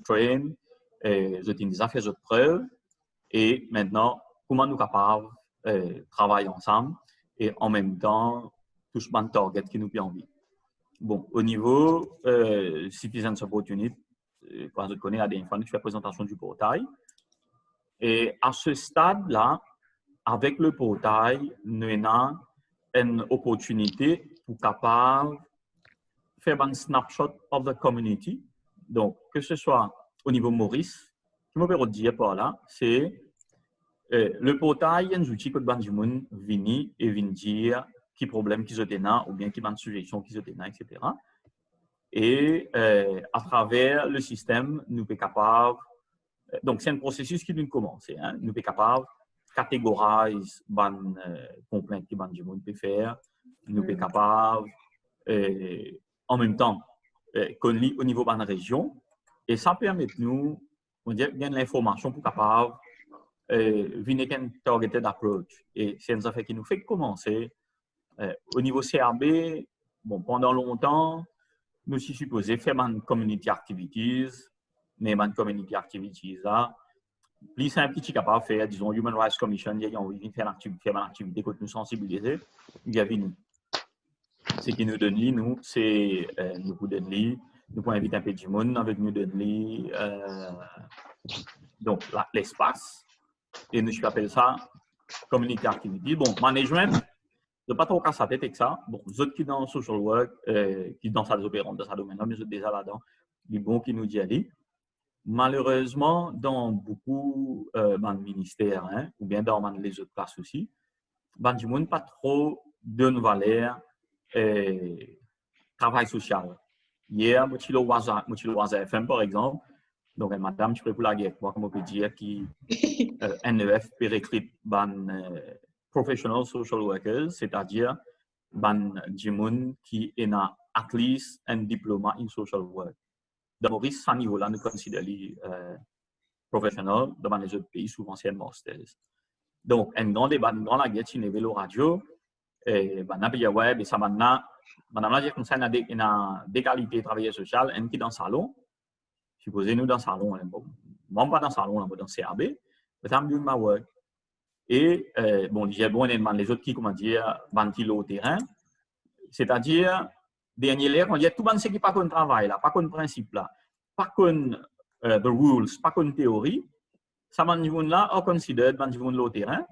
train, ils ont déjà fait d'autres preuves. Et maintenant, comment nous sommes capables de travailler ensemble et en même temps, toucher un target qui nous plaît envie. Bon, au niveau Citizens Opportunity, quand je connais la dernière fois, je fais la présentation du portail. Et à ce stade-là, avec le portail, nous avons une opportunité pour capable faire un snapshot of the community. Donc, que ce soit au niveau Maurice, ce que je peux dire par là, c'est le portail, un outil que les gens viennent et viennent dire qui problème qu'ils ont ou bien qui ont suggestion qu'ils ont, etc. Et à travers le système, nous sommes capables. Donc, c'est un processus qui nous commence. Hein, nous sommes capables de catégoriser les complaintes que les gens peuvent faire. Nous sommes capables, en même temps, qu'on lit au niveau de la région. Et ça permet de nous, on dit, bien l'information pour capable venir avec un targeted approach. Et c'est un fait qui nous fait commencer. Au niveau CRB, bon, pendant longtemps, nous sommes supposés faire des community activities, mais les community activities là, plus simple qui est capable de faire, disons, Human Rights Commission, il y a envie de faire une activité que nous sensibiliser, il y a venu. Ce qui nous donne, nous, c'est nous pouvons donner, nous pouvons inviter un peu de monde avec nous donner, donc l'espace, et nous appelons ça community activity. Bon, management, je ne pas trop casser la tête avec ça. Bon, les autres qui sont dans social work, qui sont dans sa opérants, dans sa domaine, nous sommes déjà là-dedans, les bons qui nous disent. Malheureusement, dans beaucoup de ministères, hein, ou bien dans les autres places aussi, les gens n'ont pas trop de valeur travail social. Hier, je suis au FM, par exemple. Donc, madame, je peux pour la guerre, comme on peut dire, qui NEF peut recruter des professional social workers, c'est-à-dire des gens qui ont at least un diplôme in social work. Dans Maurice, à ce niveau-là, nous considérons les professionnels dans les autres pays, souvent c'est un master. Donc, dans la guerre, tu niveau radio, et ouais, ça maintenant, madame là, comme ça, il y a des qualités de travail social, un qui dans le salon, supposez-nous dans le salon, bon, pas dans le salon, dans le CAB, mais ça me dit ma work. Et bon, j'ai bon, les autres qui, comment dire, ventiler au terrain, c'est-à-dire, dernier l'air, on dit tout le monde sait qui pas qu'on travail là, pas qu'on principe là, pas qu'on the rules, pas qu'on théorie, ça man niveau là, on considère ban niveau de terrain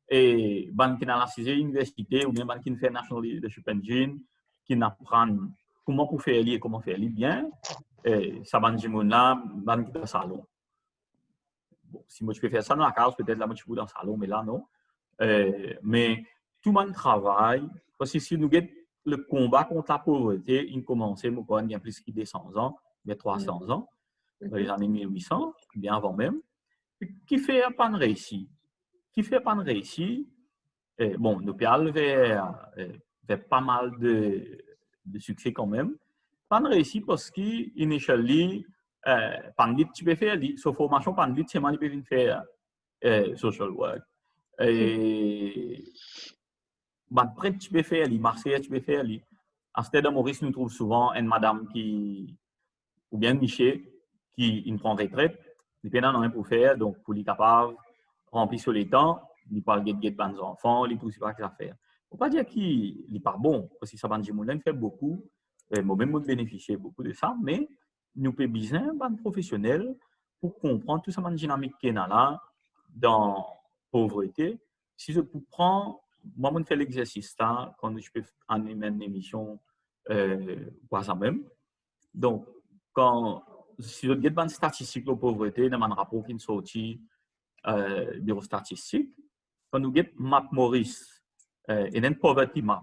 et ban qui dans la université ou bien ban qui fait National Leadership Engine, qui apprend comment pour faire lire, comment faire lire bien, et ça ban niveau là, ban qui dans le salon. Bon, si moi je peux faire ça dans la case, peut-être là moi je peux dans le salon, mais là non. Mais tout le monde travaille parce que si nous avons le combat contre la pauvreté, il commence il y a plus de 200 ans, il y a 300 ans, dans les années 1800, bien avant même. Qui fait pas de réussite? Qui fait pas de réussite? Bon, nous allons vers pas mal de succès quand même. Pas de réussite parce qu'initialement, pandit tu peux faire, sa formation pandit, c'est moi qui peux faire social work. Et après, tu peux faire, les Marseillais, tu peux faire. À Stade de Maurice, nous trouvons souvent une madame qui, ou bien Michel, qui prend retraite, il n'y a rien pour faire, donc pour les capables, remplir sur les temps, il parle de des enfants, il tout ce qu'il a faire. Il ne faut pas dire qu'il n'est pas bon, parce que ça va nous fait beaucoup, moi-même, je bénéficier beaucoup de ça, mais nous pouvons besoin d'un professionnel pour comprendre tout ça, la dynamique qu'il y a là, dans la pauvreté. Si je prends, moi, je fais l'exercice là, quand je peux animer une émission, pas ça même. Donc, si je regarde une statistique de pauvreté, dans un rapport qui est sorti bureau statistique, quand nous regardons Map Maurice, et une Poverty Map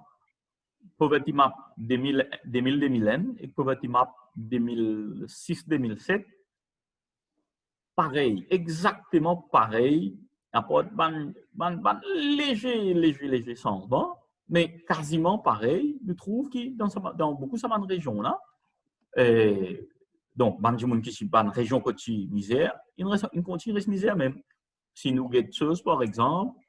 2000-2001 et Poverty Map 2006-2007, pareil, exactement pareil, apporte un léger changement, mais quasiment pareil, je trouve que dans beaucoup de régions là, donc, les qui sont dans une région côtière misère, ils continuent de misère même. Si nous regardons choses, par exemple,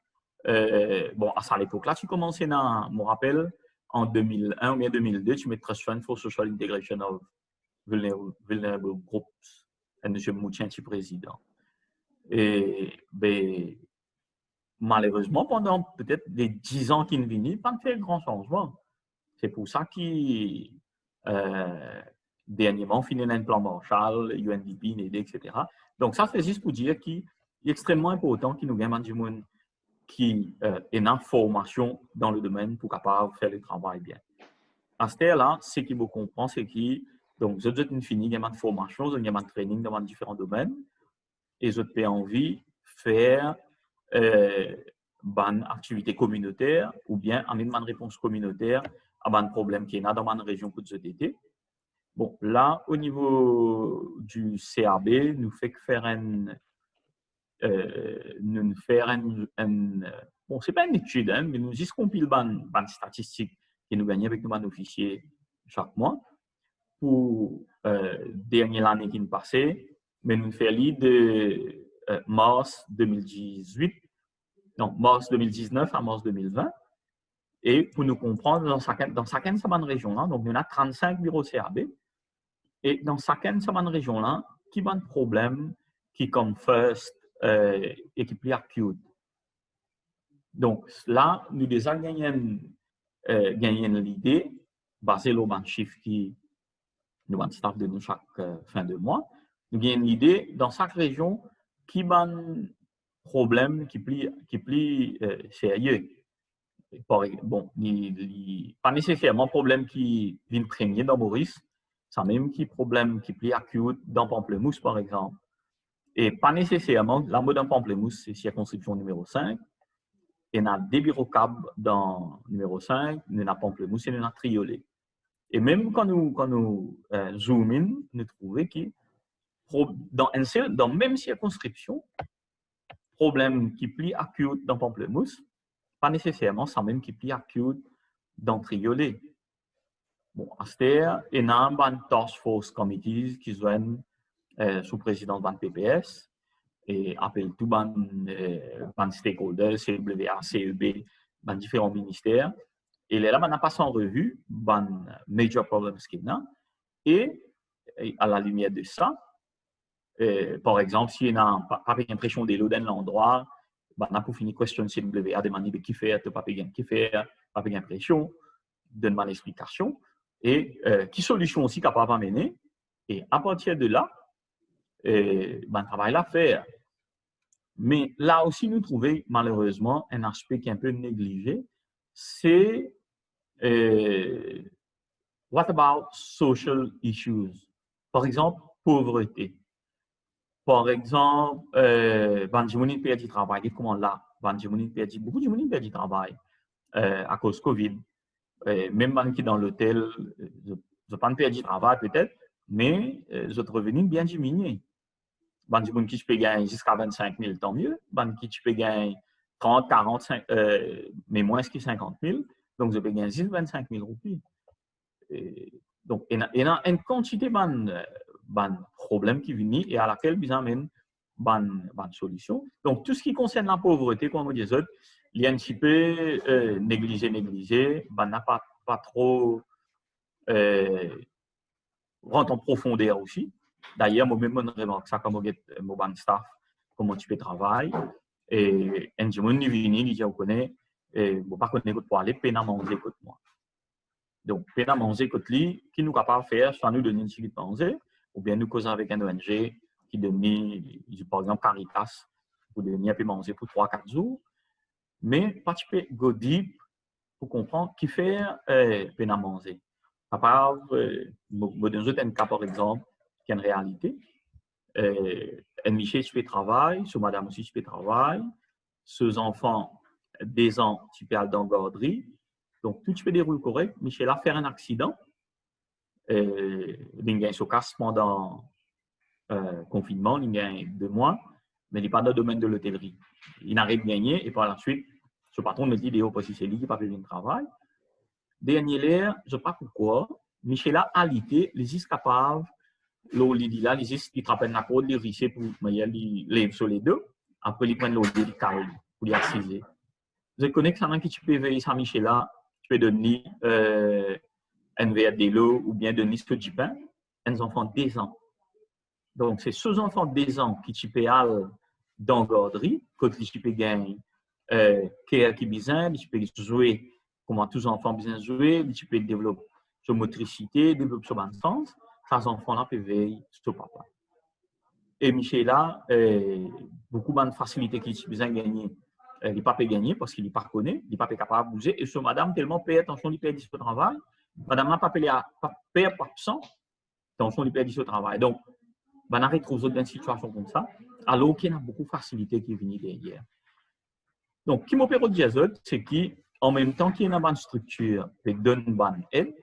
bon, à cette époque-là, tu commençais dans, je me rappelle, en 2001 ou bien 2002, tu mets Trust Fund for Social Integration of Vulnerable Groups M. Moutien, président. Et ben, malheureusement, pendant peut-être les 10 ans qui viennent, pas fait grand changement. C'est pour ça qu'il dernièrement fini un plan Marshall, UNDP, NED, etc. Donc ça, c'est juste pour dire qu'il est extrêmement important qu'il nous gagne du monde qui est en formation dans le domaine pour capable faire le travail bien. À ce là ce qu'il faut comprendre, c'est que donc je dois finir une formation, je dois training dans différents domaines et je peux envie faire une activité communautaire ou bien amener une réponse communautaire à un problème qui est dans ma région que je été. Bon, là, au niveau du CAB, nous fait que faire bon, c'est pas une étude, hein, mais nous juste compile une statistique qui nous gagne avec nos fichiers chaque mois pour dernière année qui nous passait, mais nous fait l'idée de mars 2018, donc mars 2019 à mars 2020, et pour nous comprendre dans chacune de région là, donc il y en a 35 bureaux CAB, et dans chacune de ces régions là, qui a un problème qui comme first et qui plus acute. Donc là, nous déjà gagné l'idée, basée sur le chiffre qui nous avons staff de nous chaque fin de mois, nous gagnons l'idée dans chaque région qui a un problème qui plus sérieux. Bon, pas nécessairement problème qui vient premier dans Maurice, c'est même qui problème qui plus acute dans Pamplemousse par exemple. Et pas nécessairement, la mode dans Pamplemousse, c'est circonscription numéro 5. Et on a des bureaux CAB dans numéro 5, on a Pamplemousse et on a Triolet. Et même quand nous zoom in, nous trouvons que dans la même circonscription, problème qui est plus acute dans Pamplemousse, pas nécessairement ça même qui est plus acute dans Triolet. Bon, à ce stade, il y a un task force committee qui sont sous président de PPS et appelle tout les stakeholders, CWA, CEB, dans différents ministères. Et là, on a passé en revue les major problems qu'il y a. Et à la lumière de ça, par exemple, si on n'a pas l'impression de l'eau dans l'endroit, on a pour finir question CWA, demander qui fait, pas qui fait, pas l'impression, donne une explication et qui solution aussi capable de mener. Et à partir de là, travail à faire. Mais là aussi, nous trouvons malheureusement un aspect qui est un peu négligé, c'est what about social issues? Par exemple, pauvreté. Par exemple, Banjimouni perd du travail. Comment là? Banjimouni perd beaucoup de gens perd du travail à cause de Covid. Même qui dans l'hôtel, je ne pas perdre du travail peut-être, mais je revenu bien diminué. Ban qui peut gagner jusqu'à 25 000, tant mieux. Ban qui peut gagner 30, 45, mais moins que 50 000. Donc, je peux gagner juste 25 000 roupies. Donc, il y a une quantité de problèmes qui viennent et à laquelle ils amènent une solution. Donc, tout ce qui concerne la pauvreté, comme on dit, il y a un petit peu négligé, n'a pas trop rentre en profondeur aussi. D'ailleurs, moi-même, je remarque ça comme mon staff, comment tu fais travail. Et un jour, je viens, je dis, on connaît, je ne pas connaître pour aller, peine à manger contre moi. Donc, peine à manger contre lui, qui nous capable de faire, soit nous donner une petite manger, ou bien nous causer avec un ONG qui donne, par exemple, Caritas, pour donner un peu manger pour 3-4 jours. Mais, pas tu peux go deep pour comprendre qui fait peine à manger. À part, dans un cas, par exemple, qui est une réalité, Michel, tu fais travail, sur madame aussi, tu fais travail, ses enfants, des ans, tu fais dans la garderie. Donc, tout tu fais des roules corrects. Michel a fait un accident. Il a eu casse pendant le confinement, il a eu 2 mois, mais il n'est pas dans le domaine de l'hôtellerie. Il n'arrive pas gagner et par la suite, ce patron me dit, parce que c'est lui qui n'a pas fait le travail. Dernier l'air, je ne sais pas pourquoi, Michel a alité, les is capables, l'eau dit là, les is qui trappent la côte, les risser pour les lève sur les deux, après ils prennent l'eau de calme pour les assiser. Je connais que ça qui tu peux veiller ça Michel là, tu peux donner un verre de l'eau ou bien donner ce du pain, un enfant 10 ans. Donc, c'est ceux enfants des ans qui tu peux aller dans garderie, que tu peux gagner, qui besoin, tu peux jouer, comment tous les enfants besoin jouer, tu peux développer sa motricité, développer son bon sens, ces enfants-là peuvent veiller sur papa. Et Michel-là, beaucoup de facilités qu'il a besoin de gagner, il n'a pas pu gagner parce qu'il n'est pas connu, il n'est pas capable de bouger. Et ce madame, tellement paye attention, il perd son travail, madame n'a pas payé par absent, attention, il perd son travail. Donc, on a retrouvé dans une situation comme ça, alors qu'il y a beaucoup de facilités qui viennent derrière. Donc, ce qui m'opère dire, c'est qu'en même temps qu'il y a une bonne structure qui donne une bonne aide,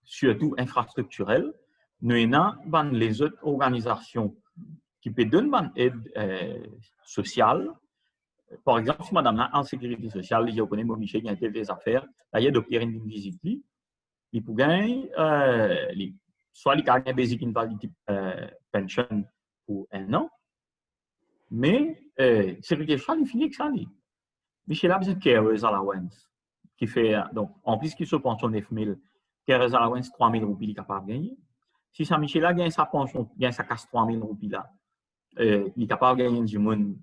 surtout infrastructurelle, nous avons les autres organisations qui peuvent donner une bonne aide sociale. Par exemple, si madame a en sécurité sociale, je connais mon Michel qui a des affaires, il y a docteur une visite, il peut gagner, soit il gagne un basic invalidity pension pour 1 an, mais sécurité sociale, il finit que ça. Michel a besoin de carers allowance, qui fait, donc, en plus qu'il se pension 9 000, carers allowance 3 000 roupies, il est capable de gagner. Si ça, Michel a gagné sa pension, gagne sa casse 3 000 roupies là, il est capable de gagner du monde,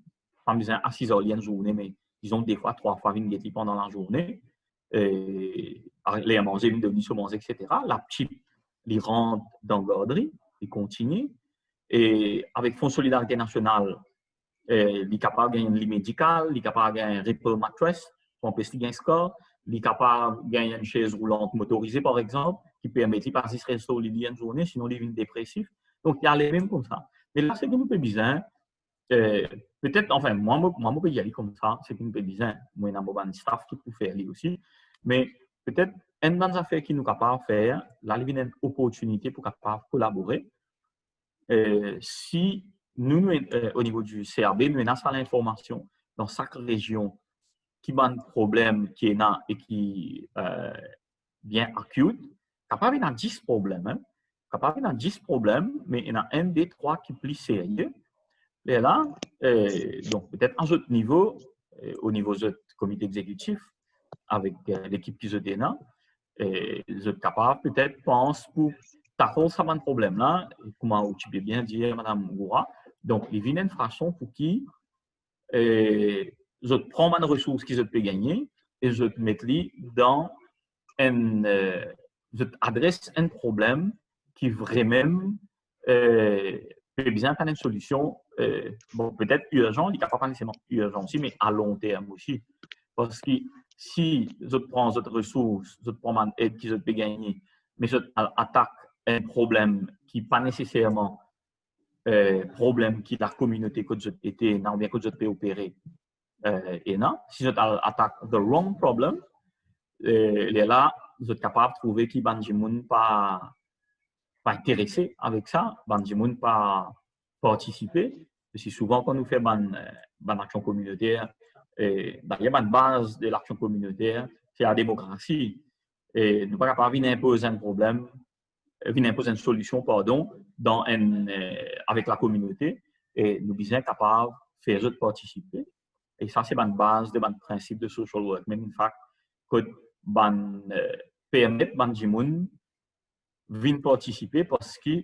pas besoin à 6 heures une journée, mais disons des fois 3 fois 20 pendant la journée. Les manger, une devenue se manger, etc. La petite, il rentre dans la garderie, il continue. Et avec Fonds Solidarité Nationale, il est capable de gagner un lit médical, il est capable de gagner un Ripple mattress, pour empêcher de gagner un score, il est capable de gagner une chaise roulante motorisée, par exemple, qui permet de passer ce resto une journée, sinon il est dépressif. Donc, il y a les mêmes comme ça. Mais là, c'est un peu bizarre. Peut-être, enfin, moi, je peux y aller comme ça, c'est un peu bizarre. Moi, il y a un staff qui peut faire aussi. Mais peut-être, une des affaires qui nous capable de faire, là, il y a une opportunité pour capable collaborer. Si nous, au niveau du CRB, nous avons l'information dans chaque région qui a un problème qui est là et qui vient acute, capable d'y avoir 10 problèmes. Hein? Capable d'y avoir 10 problèmes, mais il y en a un des 3 qui est plus sérieux. Et là, donc peut-être à un autre niveau, au niveau du comité exécutif, avec l'équipe qui est là, vous êtes capable, peut-être, pense pour tackler ça un problème là, comment tu peux bien dire, Madame Goura. Donc, il vient une façon pour qui je prends une ressource qui je peux gagner et je mets dans je adresse un problème qui vraiment peut bien faire une solution, bon, peut-être urgent, il n'est pas nécessairement urgent aussi, mais à long terme aussi. Parce que si je prends cette ressource, je prends une aide qui je peux gagner, mais je attaque un problème qui n'est pas nécessairement problème qui la communauté que je était, non bien que je peux opérer, et non, si je attaque the wrong problem, là, vous êtes capable de trouver qui Banjimoun pas intéressé avec ça, Banjimoun pas participer. Parce que souvent, quand nous faisons une action communautaire, il y a une base de l'action communautaire, c'est la démocratie. Et nous ne sommes pas capables d'imposer un problème, d'imposer une solution, pardon, avec la communauté. Et nous sommes capables de faire eux participer. Et ça, c'est une base de principe de social work. Mais en fait, que permettre aux gens de participer parce que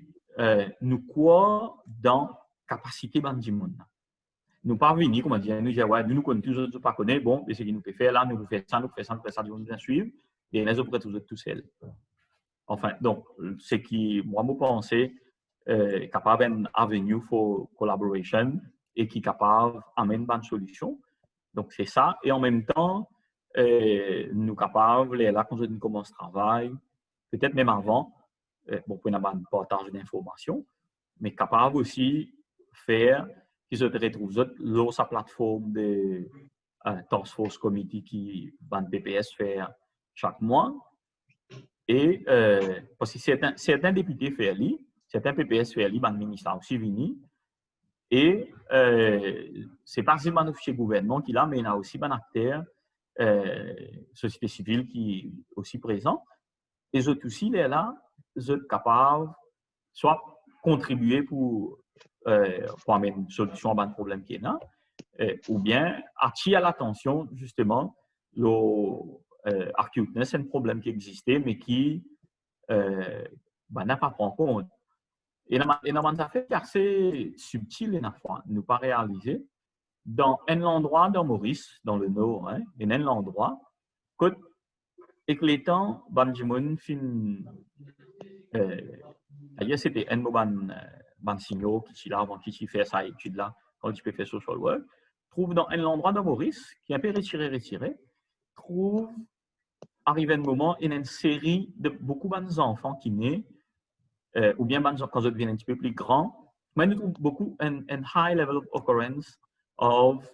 nous croyons dans la capacité des gens. Nous ne pas venir, comme on dit, nous disons, ouais, nous connaissons tous, nous pas connaissons, bon, c'est ce que nous pouvons faire là, nous pouvons faire ça, nous pouvons faire ça, nous pouvons suivre, et les autres, tous tout seuls. Enfin, donc, ce qui, moi, je pense, capable d'une avenue for collaboration et qui est capable d'amener une bonne solution. Donc, c'est ça. Et en même temps, nous sommes capables, là, quand on commence le travail, peut-être même avant, bon, pour avoir un partage d'informations, mais capable aussi faire qu'ils se retrouvent sur sa plateforme de Task Force Committee qui va le PPS faire chaque mois. Et parce que certains députés font certains PPS font le ministère aussi venu. Et c'est pas seulement le gouvernement qui l'a, mais il y a aussi un acteur, société civile qui est aussi présent. Et eux aussi, là, ils sont capables soit contribuer pour amener une solution à un problème qui est là, ou bien attirer l'attention, justement, l'acuteness, c'est un problème qui existait, mais qui n'a pas pris en compte. Et ça fait assez subtil et nous pas réalisé. Dans un endroit dans Maurice, dans le nord, hein, et un endroit, côte éclatant, Banjimoun fin, d'ailleurs c'était un ban signaux qui là avant qui fait ça étude là, quand tu peux faire social work, trouve dans un endroit dans Maurice qui est un peu retiré, trouve arrive un moment il y a une série de beaucoup d'enfants qui naissent ou bien quand ils deviennent un petit peu plus grands, mais nous trouvons beaucoup un high level of occurrence of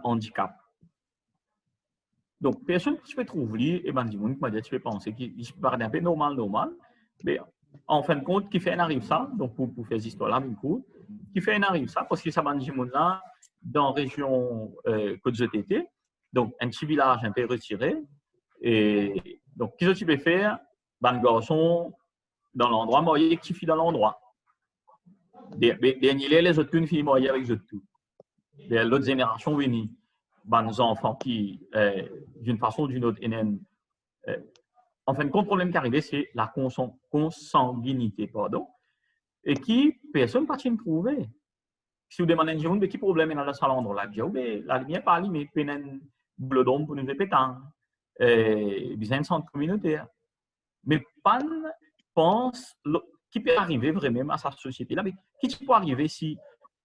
handicap. Donc, personne qui peut trouver, et ben, du monde qui tu peux penser qu'il parle un peu normal, mais en fin de compte, qui fait un arrive ça, donc pour faire cette histoire-là, qui fait un arrive ça, parce que ça va du monde là, dans la région Côte-Zotete, donc un petit village un peu retiré, et donc, qu'est-ce que tu peux faire? Ben, garçon, dans l'endroit, moi, il qui dans l'endroit. Dernier, les autres filles, moi, avec les autres tout. L'autre génération venue, ben, nos enfants qui, d'une façon ou d'une autre, en fin de compte, le problème qui arrive, c'est la consanguinité, pardon, et qui, personne n'a pas trouvé. Si vous demandez à un de qui problème est dans le salon, on dit, la lumière pas allumée, puis un bleu d'homme pour nous répéter, besoin de centre communautaire. Mais pas pense qui peut arriver vraiment à sa société là, mais qui peut arriver si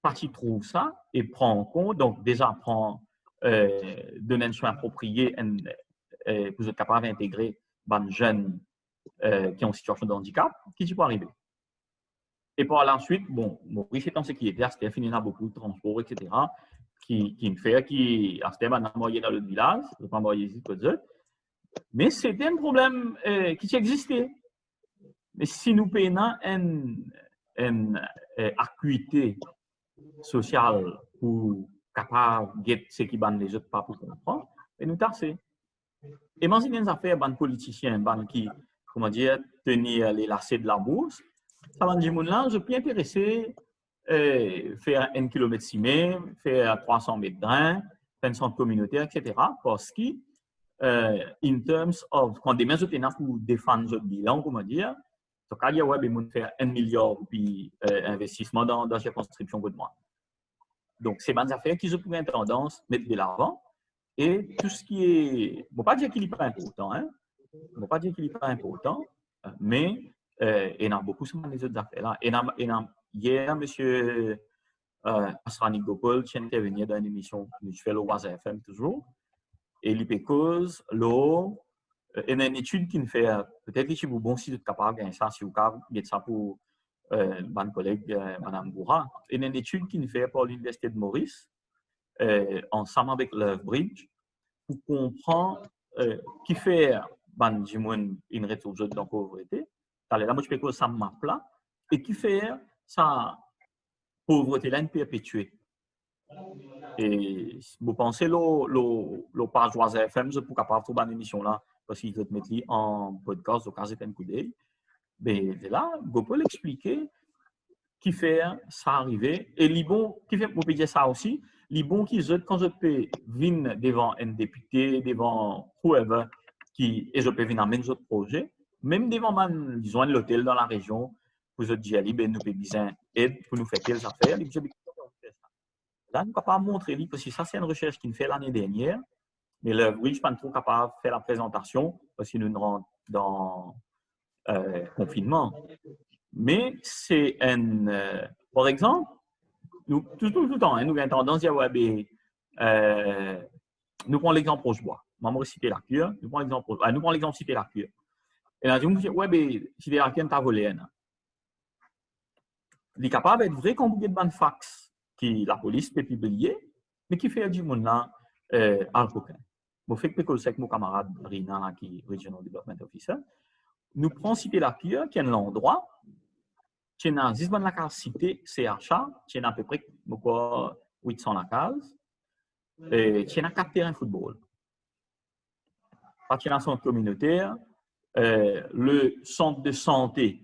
parti trouve ça et prend en compte, donc déjà prend donner un soin approprié pour être capable d'intégrer les jeunes qui ont une situation de handicap, qui peut arriver. Et par la suite, bon, Maurice étant ce qui était, c'était fini là beaucoup de transport, etc., qui me fait, c'était maintenant moyen dans le village, je ne pas moyen ici, mais c'était un problème qui existait. Mais si nous payons une acuité sociale pour capable de ce qui ban les autres pas pour comprendre, et nous tasser. Imaginez une affaire, ban politicien, ban qui, comment dire, tenir les lacets de la bourse, ça va dire, là, je suis intéressé faire 1 km 6 mètres, faire 300 mètres drain, faire une centre communautaire, etc. Parce que, in terms of, quand des mains sont là pour défendre notre bilan, comment dire, donc, il y a faire 1 milliard puis investissement dans la circonscription de moi. Donc, c'est des affaires qui ont une tendance à mettre de l'avant. Et tout ce qui est. Bon, pas dire qu'il n'est pas important, hein. Bon, pas dire qu'il n'est pas important, mais il y en a beaucoup sur les autres affaires-là. Hier, M. Asrani Gopal, qui est intervenu dans une émission que je fais au Waza FM toujours, et l'IPCOS, l'eau. Il y a une étude qui nous fait, peut-être que c'est bon si vous êtes capable de gagner ça, si vous avez ça pour mon collègue, Mme Goura. Il y a une étude qui nous fait par l'Université de Maurice, ensemble avec Lovebridge, pour comprendre qui fait une retour dans la pauvreté. Là, moi, je peux ça map là, et qui fait sa pauvreté-là une perpétuée. Et vous pensez, le page Waza FM, je suis capable de trouver une émission là, parce qu'il te met en podcast au cas où un coup d'œil. Mais là, vous pouvez l'expliquer qui fait ça arriver. Et les bons, qui fait, vous pouvez dire ça aussi, les bons qui, quand je peux venir devant un député, devant whoever, et je peux venir amener notre projet, même devant, disons, l'hôtel dans la région, pour je dire, ben, nous pouvons besoin d'aide pour nous faire quelles affaires, là, nous ne pouvons pas montrer, parce que ça, c'est une recherche qu'il fait l'année dernière. Mais le oui, je ne suis pas trop capable de faire la présentation parce que nous rentrons dans confinement. Mais c'est un. Par exemple, nous, tout le temps, hein, nous avons tendance à dire, nous prenons l'exemple Rochebois. Maman cité la cure, nous prenons l'exemple cité la cure. Et là, je me dis, ouais, cité la cure, t'as volé. Il est capable d'être vrai qu'on peut de fax qui la police peut publier, mais qui fait du monde là à l'aucun. Je fais que avec mon camarade Rina, qui est Regional Development Officer. Nous prenons cité la cure, qui est l'endroit, qui est 10 la case cité CHA, qui est à peu près 800 la case, et qui est 4 terrains de football. Qui est un centre communautaire, le centre de santé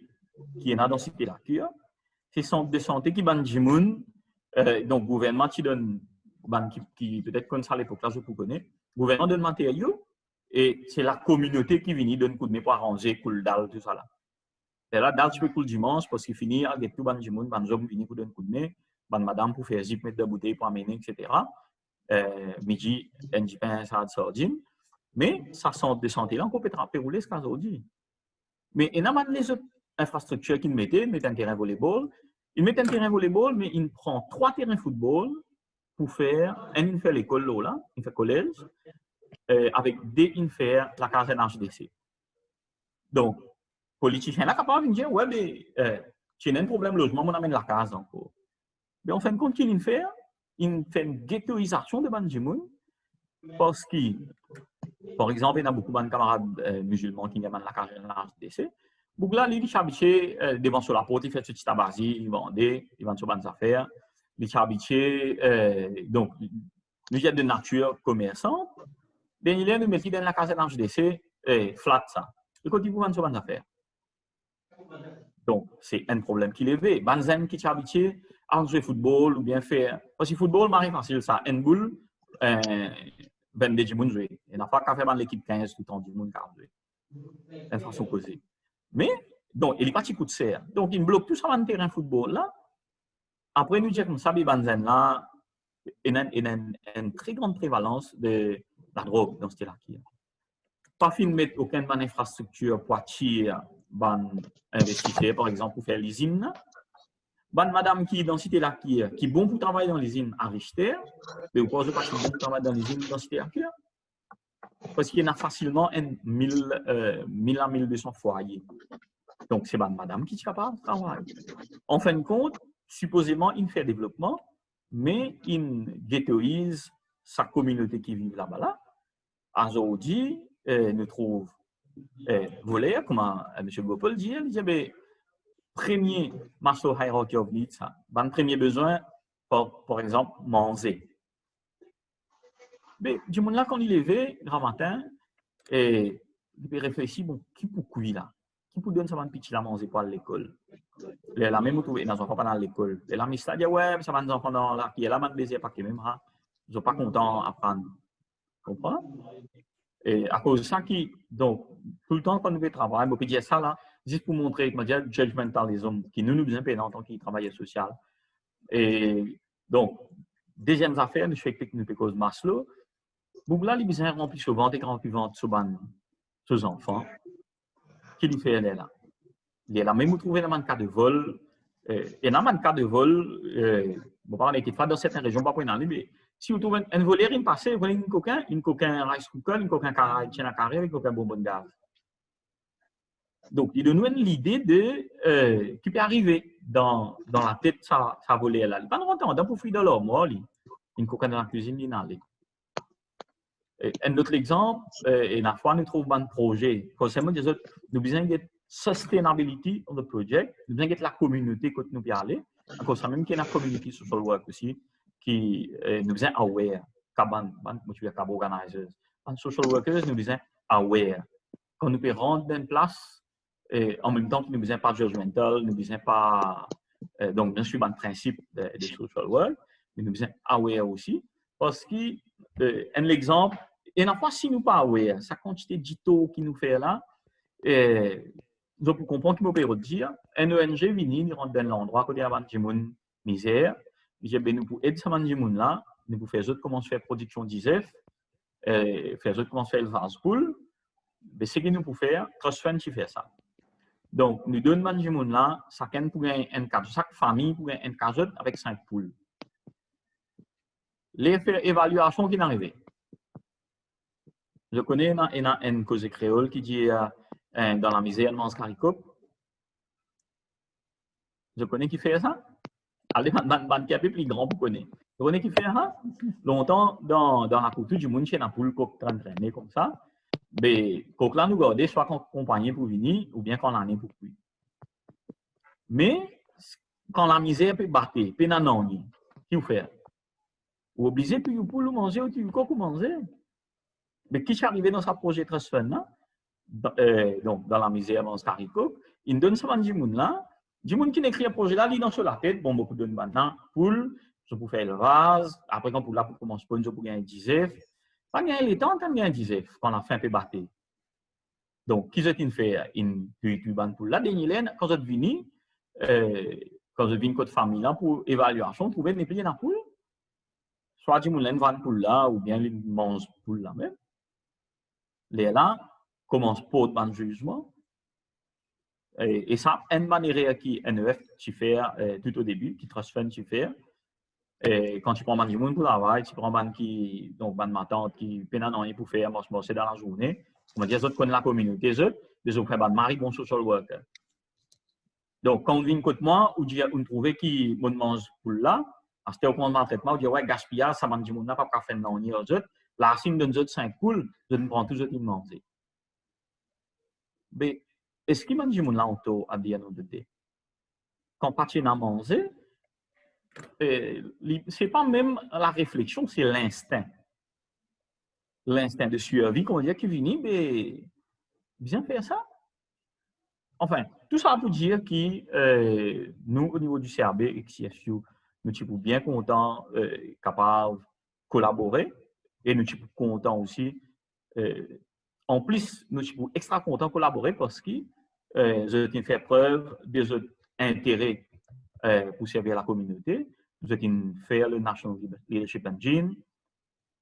qui est dans la cité la cure, c'est le centre de santé qui ban Jimoun, donc le gouvernement qui donne, qui peut-être comme ça à l'époque là, je vous connais, le gouvernement donne matériaux et c'est la communauté qui vient donner coup de main pour arranger, cool dalle, tout ça là. Et là, dans le cours dimanche, parce qu'il finit avec tout le monde, les hommes viennent pour donner un coup de nez, madame pour faire zip, mettre de bouteilles pour amener, etc. Midi, un pain, ça de sardine. Mais ça sent de santé là, on peut rouler ce qu'on dit. Mais il y a les autres infrastructures qu'ils mettent un terrain volleyball. Ils mettent un terrain volleyball, mais ils prennent 3 terrains football pour faire, il fait l'école là, il fait collège, avec des il fait la case HDC. Donc, politicien là capable de dire, ouais, mais tu as un problème logement, on amène la case encore. Mais en fin de compte, qu'il fait une ghettoisation de Banjimoun, parce que, par exemple, il y a beaucoup de camarades musulmans qui amènent la case HDC. Donc là, ils sont habitués devant sur la porte, ils font ce petit tabazi, ils vendent sur bonnes affaires. Ils sont habitués, donc, nous avons de nature commerçante. Ils nous mettent dans la case HDC, flat ça. Ils continuent à vendre sur bonnes affaires. Donc, c'est un problème qui est élevé. Banzen qui sont habitués à jouer football ou bien faire. Parce que le football, c'est facile, ça. Une boule, 22 gens jouent. Il n'y a pas qu'à faire l'équipe 15 tout le temps du monde qui a joué. De façon causée. Mais, donc, il n'y a pas de coup de serre. Donc, il bloque tout ça dans le terrain de football là. Après, nous disons comme ça, Banzen là, il y a une très grande prévalence de la drogue dans ce style-là. Pas fin de mettre aucune infrastructure pour attirer les investisseurs, par exemple, pour faire l'usine. Madame qui est dans cette là qui est bon pour travailler dans l'usine à Richter, mais vous pensez pas que c'est bon pour travailler dans l'usine dans cette là parce qu'il y a facilement 1000 à 1200 foyers. Donc, c'est madame qui est capable de travailler. En fin de compte, supposément, il fait développement, mais il ghettoise sa communauté qui vit là-bas. Là. Aujourd'hui, nous trouvons volé, comme M. Gopal dit, il dit, ben, premier Maslow hierarchy of needs, le premier besoin, par exemple, manger. Mais du monde là, quand il est levé, grand matin, et il réfléchit, bon, qui pour cuire là? Qui pour donner ça va petit à manger pour l'école? La même où les enfants pas dans l'école. Et la ministre dit, ouais, ça va nos enfants dans là, qui est là, man plaisir, pas que même, ils sont pas contents d'apprendre. Comprends? Et à cause de ça, donc, tout le temps quand nous faisons travail, on peut dire ça là, juste pour montrer que je judgmentalism, qui nous besoin en tant que travailleur social. Et donc, deuxième affaire, nous faisons que nous cause Maslow. Donc là, les besoins remplis souvent, des grands vivants sur les enfants. Qui lui fait là? Il est là, même vous trouvez dans un cas de vol, et dans un cas de vol, bon, on est dans certaines régions, pas pour y aller, mais si vous trouvez un voleur, il passe, vous voyez une coquin rice cooker, une coquin carré, avec coquin bonbon de gaz. Donc, il donne l'idée de qui peut arriver dans la tête de sa volée là. Il pas longtemps, dans pour fuir de l'homme, une coquin dans la cuisine, il n'allait. Un autre exemple, et la fois, nous trouvons un projet. Forcément, nous avons besoin de sustainability of the project, nous avons besoin de la communauté que nous pouvons aller. Encore ça, même qu'il y a une community social work aussi, qui nous besoin aware. Organizers. En social workers, nous besoin aware. Quand nous pouvons rendre en place, en même temps que nous besoin pas judgmental, nous besoin pas. Donc, bien sûr, un principe de social work, mais nous besoin aware aussi. Parce que, un exemple, et n'a pas si nous pas aware, sa quantité de dito qui nous fait là, donc pour comprendre qu'il peut dire, un ONG vient, il rentre dans l'endroit où il y a des gens misère, il dit, nous pour aider ces gens là, nous pour faire autres comment se faire production d'ISEF, faire autres comment se faire élevage poule, mais ce que nous pouvons faire, Trust Fund qui fait ça. Donc, nous donnons ces gens là, chacun pour un cas, chaque famille pour un cas avec 5 poules. L'effet évaluation qui est arrivé. Je connais une cause créole qui dit dans la misère, mange caricop. Je connais qui fait ça. Allez, man qui est plus grand pour connaître. Je connais qui fait ça. Longtemps, dans la culture du monde, chez la poule qui traîne comme ça. Mais quand là, nous gardons soit compagnie pour venir, ou bien quand l'année pour cuire. Mais, quand la misère peut battre, peut n'en qui vous fait? Vous obligez pour le manger ou tu veux manger? Mais qui est arrivé dans sa projet Trust Fund, donc dans la misère, dans ce caricot, il donne ça à des gens là, des gens qui n'écrit un projet là, ils dans sur la tête, bon, beaucoup de maintenant, poule, je peux faire le vase, après quand pour là, pour commencer, je peux gagner un 10F. Pas gagner les temps, quand gagner un 10F, quand la fin peut battre. Donc, qui est-ce qui fait une ban pour la dernière quand vous venez, quand vous venez votre famille là pour évaluation, vous pouvez payer la poule. Soit du moulin van poule là, ou bien les mange poule là même. Les là, commence pour ban jugement. Et ça, une manière qui NEF tu fais tout au début, qui transfère tu fais. Et quand tu prends ban du monde pour travail, tu prends ban qui, donc ban matin, qui peine à rien pour faire, c'est dans la journée. On va dire, les autres connaissent la communauté, les autres ban mari, bon social worker. Donc, quand on vient côté moi, on trouve qui me mange pour là, parce que au point de traitement, on dit, ouais, gaspillage, ça m'a dit, on n'a pas faire non, ni aux autres. La signe d'un autre 5 poules, je ne prends toujours une manger. Mais, est-ce qu'il m'a dit, mon là, on t'a à dire, nous, de dire, quand parti à manger, c'est pas même la réflexion, c'est l'instinct. L'instinct de survie, qu'on dit, qui vient, mais, bien faire ça. Enfin, tout ça pour dire que nous, au niveau du CRB et CSU, nous sommes bien contents, capables de collaborer et nous sommes contents aussi. En plus, nous sommes extra contents de collaborer parce que nous avons fait preuve de notre intérêt pour servir la communauté. Nous avons fait le National Leadership Engine.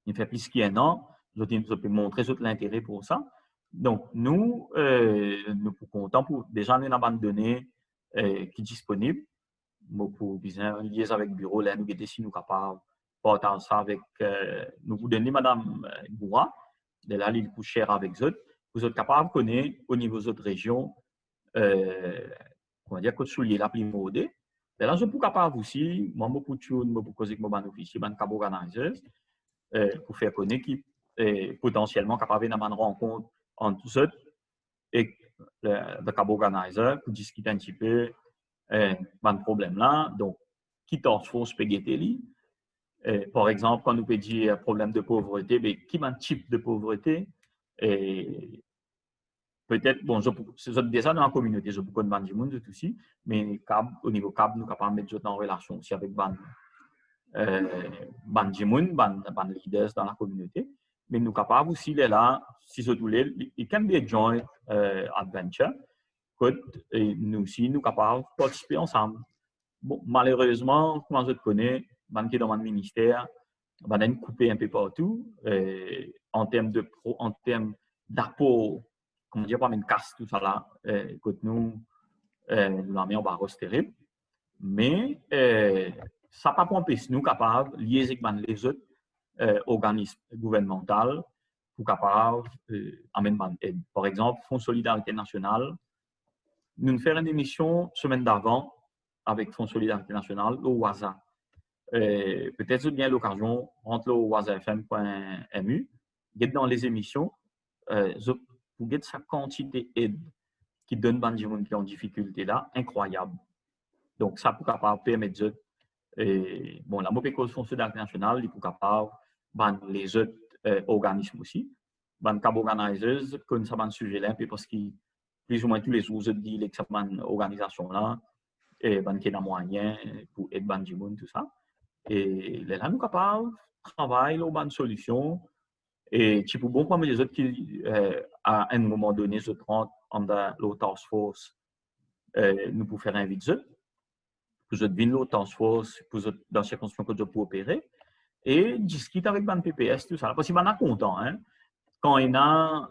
Il fait plus qu'un an. Nous avons montré l'intérêt pour ça. Donc, nous sommes contents pour déjà nous abandonner qui est disponible. Pour bien lier avec le bureau, là, nous sommes si nous capables de partager ça avec nous vous donner Mme Goura, de là, il est cher avec eux. Vous êtes capables de connaître au niveau de votre région, on va dire que soulier la plus modée. De là, je suis capable aussi, moi, je peux causer avec mon officier, mon cabo organizer, pour faire connaître qui est potentiellement capable d'avoir une rencontre entre tous et le cabo organizer pour discuter un petit peu de problème là. Donc, qui task force spaghetti. Par exemple, quand nous peut dire problème de pauvreté, mais qui est un type de pauvreté et peut-être, bon, c'est déjà dans la communauté, je peux connaître du monde aussi, mais au niveau CAB, nous sommes capables de mettre en relation aussi avec ban leaders dans la communauté. Mais nous sommes capables aussi, là, si je voulais, it can be a joint adventure. Et nous aussi, nous sommes capables de participer ensemble. Bon, malheureusement, comment je te connais, qui est dans mon ministère, on a coupé un peu partout en termes d'apport, comment dire, pas une casse, tout ça là, nous l'avons en barre terrible. Mais ça n'a pas empêché nous capables, liés avec les autres organismes gouvernementaux, pour capables amener aide. Par exemple, Fonds Solidarité Nationale, nous faisons une émission semaine d'avant avec Fonds Solidarité Nationale au WASA. Peut-être bien l'occasion, rentre au wasafm.mu, dans les émissions, vous avez sa quantité d'aide qui donne à des gens qui ont en difficulté là, incroyable. Donc, ça peut permettre de bon, la MOPECO Fonds Solidarité Nationale, il peut capable les autres organismes aussi. Les cab organizers connaissent ça sujet là, parce que plus ou moins tous les jours, je dis que cette organisation là, et qui a moyen pour aider les gens, tout ça. Et là, nous sommes capables de travailler sur une solution. Et tu peux bon comme les autres qui, à un moment donné, se rentrent dans le task force, nous pouvons faire un vide. Pour êtes venir au task force, dans la circonscription que je peux opérer, et discuter avec le PPS, tout ça. Parce qu'il est content. Hein? Quand il y a,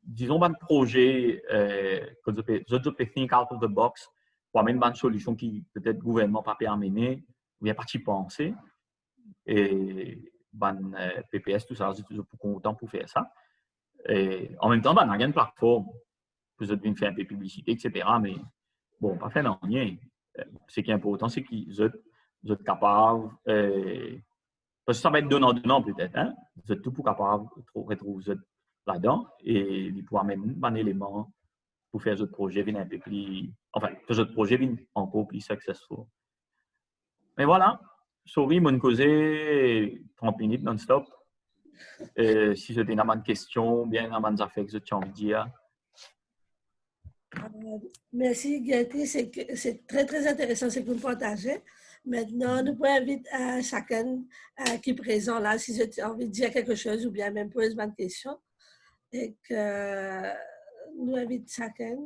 disons, un projet, que je peux think out of the box, pour amener une solution qui peut-être le gouvernement n'a pas amener, ou bien pas y penser. Et PPS, tout ça, je suis content pour faire ça. Et en même temps, on a une plateforme, vous êtes venu faire un peu de publicité, etc. Mais bon, pas fait non, rien. Ce qui est important, c'est que vous êtes capable, parce que ça va être donnant peut-être, hein? Vous êtes tout pour capable de retrouver là-dedans et il pourra même un élément pour faire votre projet venir un peu plus, enfin, que votre projet vienne encore plus successful. Mais voilà, sorry, mon causé 30 minutes non-stop. Si vous avez une question, bien une affaire que vous avez envie de dire. Merci, Gertie. C'est très, très intéressant ce que vous partagez. Maintenant, nous pouvons inviter chacun qui est présent là, si vous avez envie de dire quelque chose ou bien même poser une question. Et que nous invite chacun.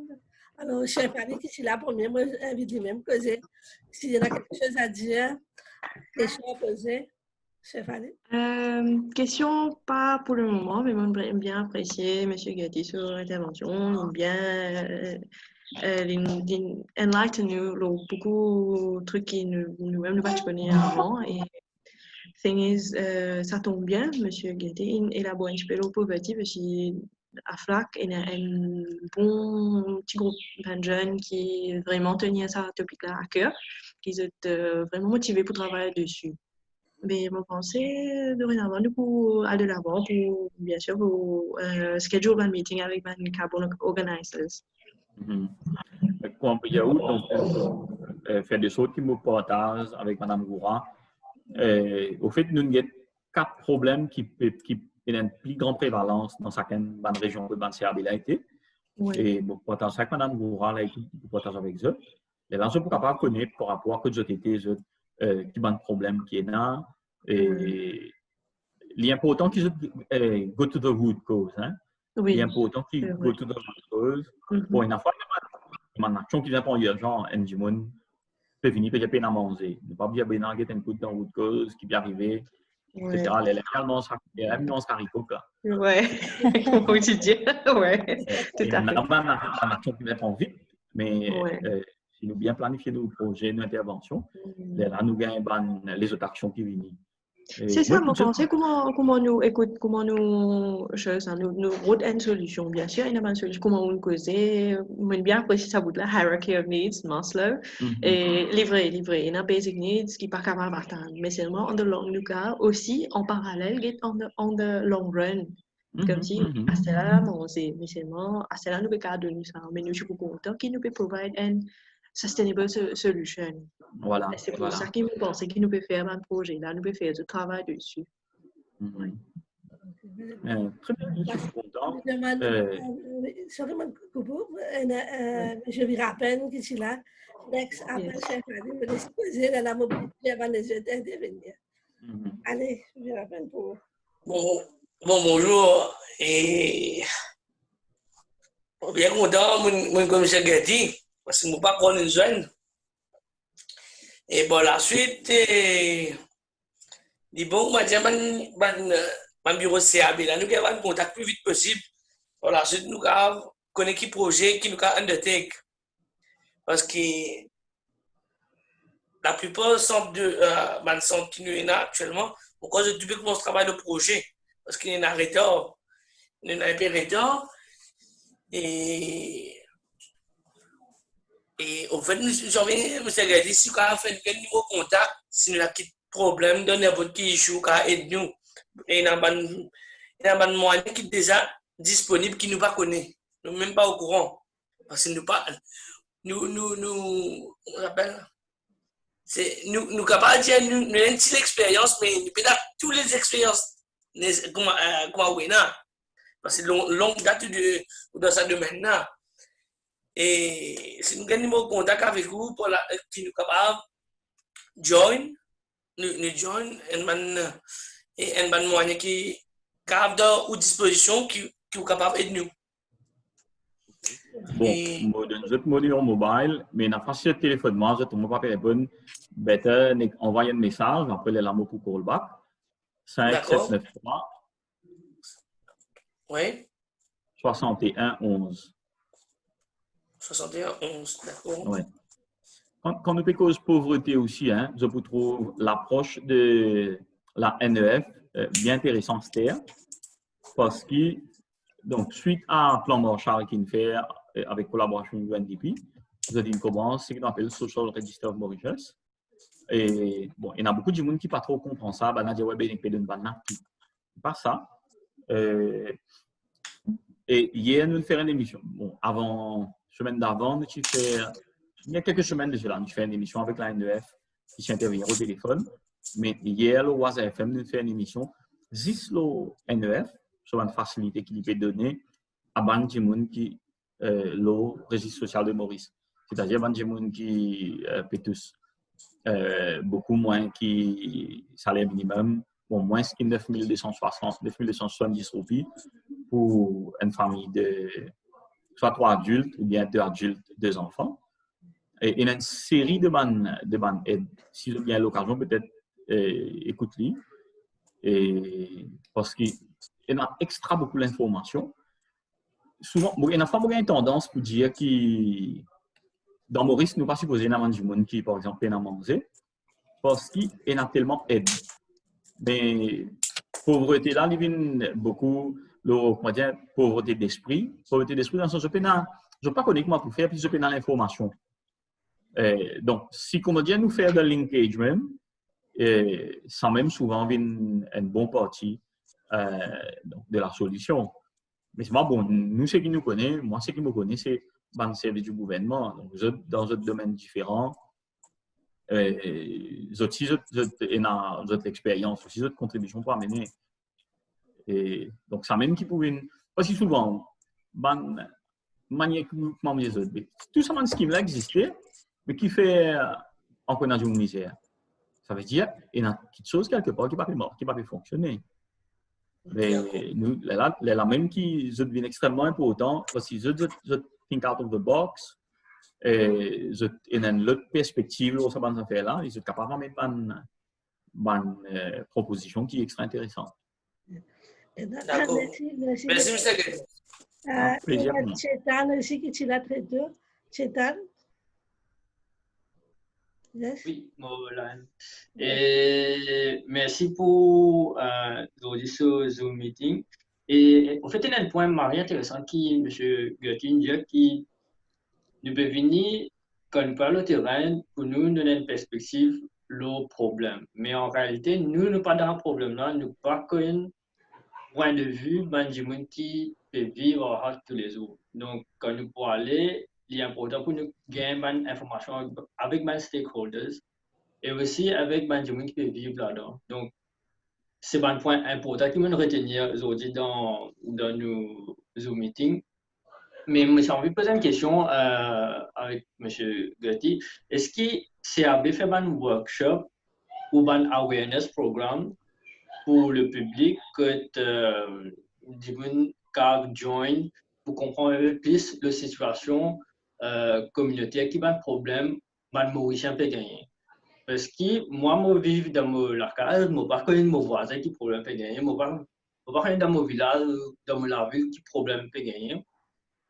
Alors, chef Ali, qui est là premier, moi, j'invite lui-même causer. S'il y en a quelque chose à dire, question à poser, chef Ali. Question pas pour le moment, mais moi, j'aime bien apprécier M. Gatti sur l'intervention. J'aime bien enlighten nous beaucoup de trucs qui nous-mêmes nous pas connaître avant. Et thing is, ça tombe bien, M. Gatti, il élabore un petit peu le pauvreté parce qu'à FLAC, il y a un bon petit groupe de jeunes qui vraiment tenaient ça topic-là à cœur, qui sont vraiment motivés pour travailler dessus. Mais je pensais dorénavant pour aller de l'avant, pour bien sûr pour schedule un meeting avec les carbon organizers. Quand il y a donc faire des choses qui me partagent avec Mme Goura. Au fait, nous avons 4 problèmes qui ont une plus grande prévalence dans certaines régions de la Oui. Et pour partager avec Mme Goura, pour partager avec eux, et là, je ne peux pas connaître par rapport à que j'ai été qui ont un problème qui est là. Et l'important qu'ils go to the root cause. Hein? Oui. L'important qu'ils go to the root cause. Pour une fois, il y a une action qui vient pour urgent, et du monde peut venir payer peine à manger. Ne pas bien bien get un coup dans root cause qui vient arriver, etc. Les également ça haricot. Ouais. Comment tu dis? Ouais. Tout à fait. Il y a une action qui vient pour vite, mais si nous bien planifier nos projets, nos interventions, là nous gagnons les autres actions qui viennent. C'est ça, je pensais comment nous écoute, comment nous route une solution, bien sûr, il y a une solution, comment on causer, on bien apprécier ça bout là, hierarchy of needs, Maslow, et livrer, il y a basic needs qui pas capable d'atteindre, mais seulement en the long cas, aussi en parallèle, get on the long run, comme si, à cela, mais seulement, à cela, nous peut pas donner ça, mais nous, je suis content qu'il nous peut provide une sustainable solution. Voilà. C'est pour ça qu'il me pense qu'il nous peut faire un projet, là, nous peut faire du travail dessus. Très bien, je suis content. Je lui rappelle qu'il est là. Next, après, chef Ali, me laisse poser dans la mobilité avant les autres d'intervenir. Allez, je lui rappelle pour. Bonjour. Et bien content, mon commissaire Gatti, parce que je ne peux pas prendre une jeune. Et bon, la suite, dis bon, moi, j'ai mon bureau CAB, là, nous avons un contact plus vite possible. Bon, la suite, nous avons connaître qui projet qui nous a undertake. Parce que la plupart sont qui nous sont actuellement, pourquoi je peux commencer à travailler le projet? Parce qu'il y a un retard. Il y a un peu de retard. Et au fait, nous avons dit, si on a fait un numéro de contact, si nous avons un problème, dans n'importe qui issue, on aide nous. Et il y a un moyen qui est déjà disponible qui nous pas connaît. Nous ne sommes même pas au courant. Parce que on appelle, nous capables de dire, nous avons une petite expérience, mais nous avons toutes les expériences, comment on a. Parce que longue date dans ce domaine-là. Et si nous avons un contact avec vous, qui nous capable de join, nous join, et un moyen qui est capable à disposition, qui est capable d'aider nous. Bon, je te module mobile, mais dans la facilité de téléphone, moi, je ne peux pas répondre. Better, envoyer un message, après les lames pour callback. 5793 oui. 61 11. 61 11, d'accord. Ouais. Quand nous cause pauvreté aussi, hein, je trouve l'approche de la NEF bien intéressante, parce que, donc, suite à un plan Marshall qui fait avec collaboration du UNDP, vous avez commencé ce qu'on appelle le Social Register of Mauritius. Et bon, il y a beaucoup de gens qui ne pas trop comprennent ça. Ben, on a dit, ouais, ben, il y a une banane qui pas ça. Et hier, nous faisons une émission. Bon, semaine d'avant, il y a quelques semaines déjà, nous faisons une émission avec la NEF qui s'intervient au téléphone. Mais hier, le WASA FM, nous faisons une émission. 10 le NEF, sur une facilité qui peut donner à ban de gens qui le registre social de Maurice. C'est-à-dire ban de gens qui peut tous beaucoup moins qui salaire minimum, bon, moins que 9 270 roupies pour une famille de soit 3 adultes ou bien 2 adultes, 2 enfants. Et il y a une série de bandes aides. Si vous avez l'occasion, peut-être écoutez-les. Et parce qu'il y a extra beaucoup d'informations. Souvent, il y a une tendance pour dire que dans Maurice, nous ne sommes pas supposés d'avoir du monde qui, par exemple, peine à manger, parce qu'il y a tellement d'aide. Mais pauvreté là, il y a beaucoup, comment dire, pauvreté d'esprit. Pauvreté d'esprit dans le sens où je ne sais pas comment pour faire, puis je peux dans l'information. Donc, si, comment dire, nous faire de l'engagement, sans même souvent une bonne partie de la solution. Mais c'est bon, nous, ce qui nous connaît, moi, ce qui me connaît, c'est le service du gouvernement. Donc, dans un domaine différent, aussi, j'ai l'expérience, aussi, j'ai contribution pour amener. Et donc, ça même qui pouvait, aussi souvent, manière comment les autres. Tout ça, ce qui là existait, mais qui fait encore dans une misère. Ça veut dire qu'il y a quelque chose quelque part qui ne va pas fonctionner. Mais nous, là même qui devient extrêmement important, parce que je think out of the box, et une autre perspective sur cette affaire-là, ils sont capables de mettre une proposition qui est extrêmement intéressante. D'accord. Merci, M. Gadi. Plaisir. Chetan aussi qui tu l'as traité. Chetan? Yes. Oui, Molan. Et merci pour ce Zoom meeting. Et en fait, il y a un point intéressant qui, M. Gertin, dit qui nous peut venir, quand nous parlons au terrain, pour nous donner une perspective, le problème. Mais en réalité, nous ne pas dans un problème là, nous pas qu'un point de vue, ben, qui peut vivre tous les jours. Donc, quand nous pouvons aller, il est important pour nous gagner une information avec mes stakeholders et aussi avec les gens qui peuvent vivre là-dedans. Donc, c'est un point important qui me retenir aujourd'hui dans nos Zoom meetings. Mais j'ai envie de poser une question avec M. Gerti. Est-ce que CAB fait un workshop ou un awareness programme pour le public que les gens peuvent joindre pour comprendre un peu plus la situation communautaire qui a un problème, les Mauriciens peuvent gagner. Parce que moi, je vis dans la case, je ne pas connais mon voisin qui problème peut gagner, je ne pas connais dans mon village, dans la ville qui problème peut gagner.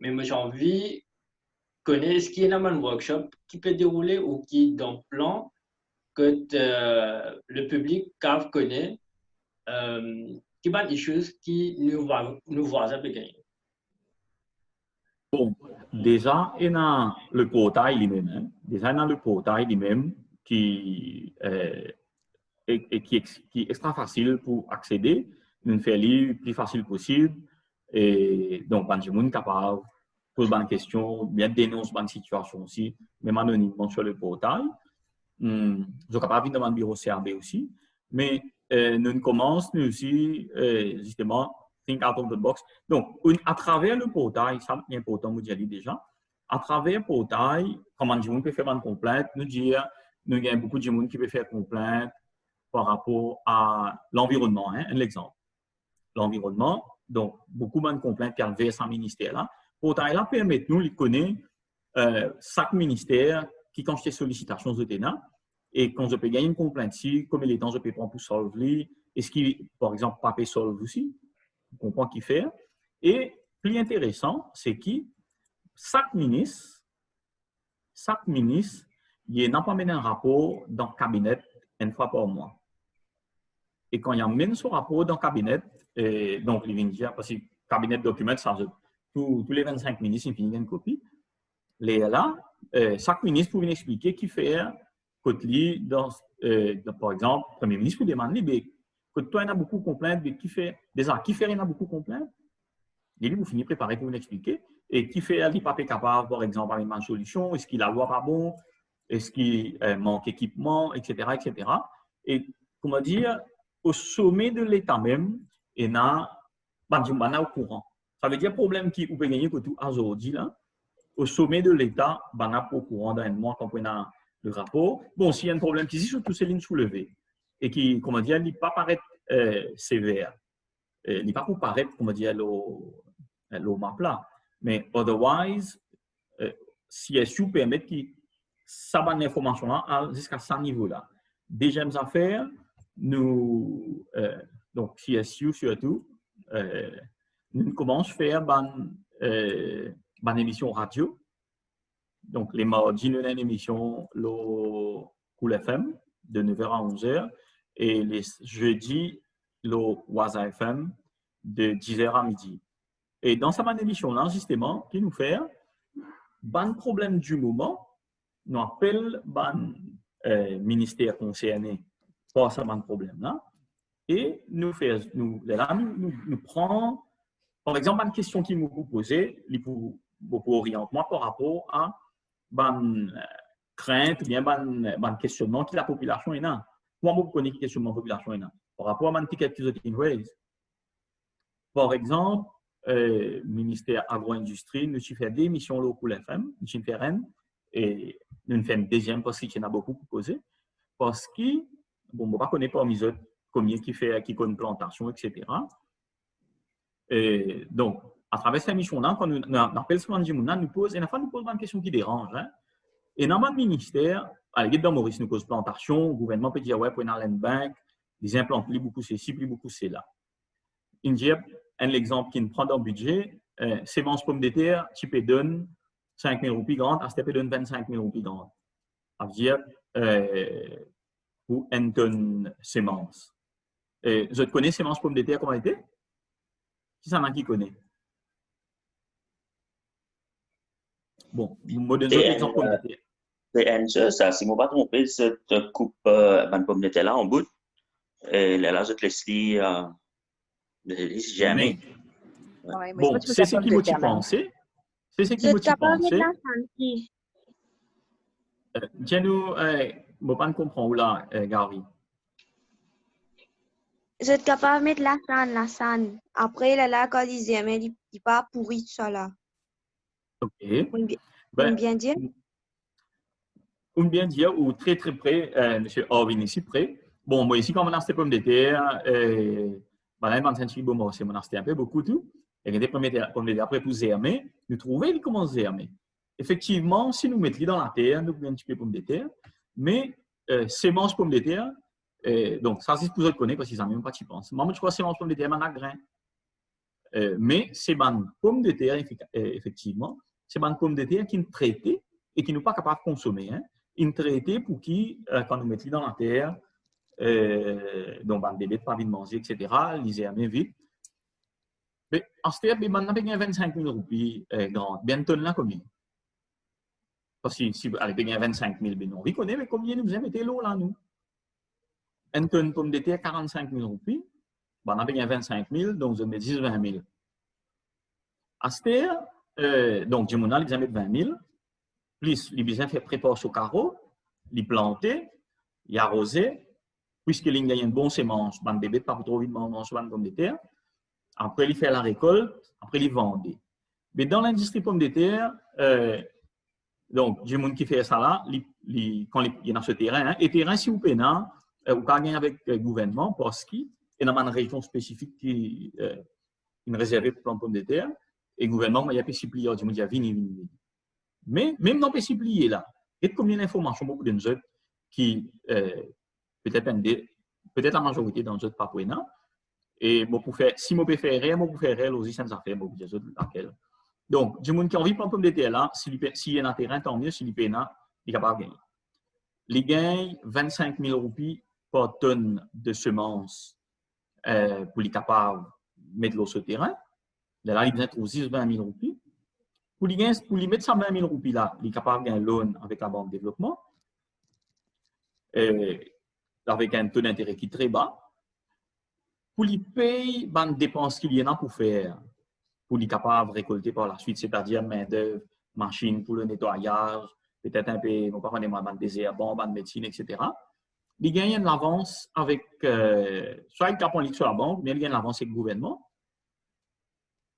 Mais j'ai envie de connaître est-ce qu'il y a un workshop qui peut dérouler ou qui est dans le plan que le public connaît, qui sont des choses qui nous voisins peuvent gagner. Bon, déjà, il y a le portail lui-même. Hein. Déjà, il y a le portail lui-même qui est extra facile pour accéder, nous faire le plus facile possible. Et donc, les gens sont capables de poser des questions, bien dénoncer une situation aussi, même anonymement sur le portail. Ils sont capables de venir dans le bureau CAB aussi. Mais nous commençons aussi, justement, think out of the box. Donc, à travers le portail, ça c'est important, vous dire déjà, à travers le portail, comment les gens peuvent faire une complainte, nous avons beaucoup de gens qui peuvent faire complainte par rapport à l'environnement, hein, un exemple. L'environnement, donc, beaucoup de complaintes qui arrivent vers ce ministère-là. Le portail-là permet de nous connaître chaque ministère qui, quand je fais sollicitation de TENA, et quand je peux gagner une complainte, si, comme il est temps, je peux prendre pour solver, est-ce qu'il, par exemple, pas peut solve aussi, on comprend qu'il fait. Et plus intéressant, c'est que chaque ministre, il n'a pas mené un rapport dans le cabinet une fois par mois. Et quand il amène ce rapport dans le cabinet, donc il vient dire, parce que le cabinet de documents, ça tous les 25 ministres, il finit une copie. Là, chaque ministre peut expliquer qui fait, par exemple, le Premier ministre peut demander, que toi, il y a beaucoup de complaintes, qui fait, il y a beaucoup de complaintes. Et lui, vous finissez préparer pour vous expliquer. Et qui fait, il n'est pas capable, par exemple, avec une solution, est-ce qu'il a la loi pas bon, est-ce qu'il manque d'équipement, etc., etc. Et, comment dire, au sommet de l'État même, il y a au courant. Ça veut dire problème qui peut gagner que tout aujourd'hui, là, au sommet de l'État, il n'y a pas au courant d'un mois quand on a le rapport. Bon, s'il y a un problème qui est surtout ces lignes soulevées et qui, comment dire, il n'est pas paraître sévère, il n'est pas pour paraître, comment dire, l'eau map là, Mais otherwise, CSU permet que ça va l'information là jusqu'à ce niveau-là. Deuxième affaire, nous, donc CSU surtout, nous commençons à faire une émission radio. Donc, les mardis, nous avons une émission le Cool FM de 9h à 11h et les jeudis, le Waza FM de 10h à midi. Et dans cette émission-là, justement, qui nous fait un problème du moment, nous appelons le ministère concerné pour ce problème-là et nous prenons, par exemple, une question qui nous posée, pour orienter moi par rapport à crainte ou bien questionnement que la population est là. Moi, je connais le questionnement de la population est là. Par rapport à un ticket que vous avez. Par exemple, ministère agro-industrie, nous avons fait des missions locales FM, nous avons fait une, et nous avons fait une deuxième parce qu'il y en a beaucoup posé. Parce que, bon, je ne connais pas les autres, combien qui fait une plantation, etc. Et donc, à travers cette mission-là, quand nous appelons ce monde, nous posons une question qui dérange. Hein. Et dans le ministère, à l'équipe Maurice, nous posons plantation, le gouvernement peut dire, ouais, pour une land bank, les implants, plus beaucoup ceci, plus beaucoup c'est là. Un exemple qui nous prend dans le budget, sémence pomme de terre, tu peux donner 5 000 roupies grandes, à ce peut donner 25 000 roupies grandes. Ça veut dire, pour une tonne sémence. Je connais sémence pomme de terre, comment elle était? Qui ça qui connaît? Bon, je vais donner un exemple pomme de terre. C'est ça, si je ne me trompe pas, cette coupe de pomme de terre là en bout, et là, je te laisse jamais. Ouais, bon, c'est ce qui m'a pensé. C'est ce qui m'a pensé. Dis-nous, je ne comprends pas là, Gary. Vous êtes capable de mettre la sand. Après, là, quand ils aiment, il n'est pas pourri tout ça là. OK. On bien dire? On bien dire, ou très très près, M. Orvin ici près. Bon, moi ici, quand on a ces pommes de terre, là, on a un peu beaucoup tout. Et les pommes de terre, après, pour zermer, nous trouvons qu'ils commencent à zermer. Effectivement, si nous mettons dans la terre, nous prenons un petit peu de pommes de terre, mais sémence pommes de terre, donc ça, c'est pour vous connaître parce qu'ils n'ont même pas qui pensent. Moi, je crois que sémence pommes de terre, c'est un grain. Mais c'est une pomme de terre, effectivement, c'est une pomme de terre qui est traitée et qui n'est pas capable de consommer. Hein. Une traitée pour qui, quand nous mettons dans la terre, donc un bébé de pas envie de manger, etc., lisez à vite. Mais en ce terme, on a payé 25 000 roupies grande. Bien tonne là combien? Parce que si vous avez payé 25 000, ben on connaît, mais combien nous avez mis l'eau là, nous? Une tonne pomme de terre, 45 000 roupies. On a payé 25 000, donc vous avez 10-20 000. À ce terme, donc, du monde, ils ont mis 20 000. Plus, les besoins fait préparer au carreau, les planter, les arroser. Puisqu'il y a une bonne sémence, un bébé pas trop vite manger une pomme de terre. Après, il fait la récolte, après, il vend. Mais dans l'industrie pomme de terre, donc, du monde qui fait ça là, quand il y a dans ce terrain, hein, et terrain, si vous payez, ou gagner avec le gouvernement, parce qu'il y a une région spécifique qui est réservée pour la pomme de terre, et le gouvernement, il y a des pliés, du monde, il y a vini. Mais même dans les pliés là, il y a combien d'informations, beaucoup de nous qui peut-être la majorité dans les autres pas et bon pour faire si moi peux faire rien, moi pour faire rien aussi sans affaire, moi pour dire laquelle. Donc du monde qui a envie de prendre pomme de terre là, s'il y a un terrain tant mieux, s'il y a il est capable de gagner. Il gagne 25 000 roupies par tonne de semences pour les capable de mettre l'eau sur le terrain. Là, il trouve 10-20 000 roupies. Pour les mettre 120 000 roupies là, il est capable de gagner un loan avec la banque de développement. Avec un taux d'intérêt qui est très bas, pour les payer les dépenses qu'il y en a pour faire, pour les capables de récolter par la suite, c'est-à-dire main-d'œuvre, machine pour le nettoyage, peut-être un peu, on parle de désert, de médecine, etc. Il gagne une avance avec, soit il capable sur la banque, mais il gagne une avance avec le gouvernement.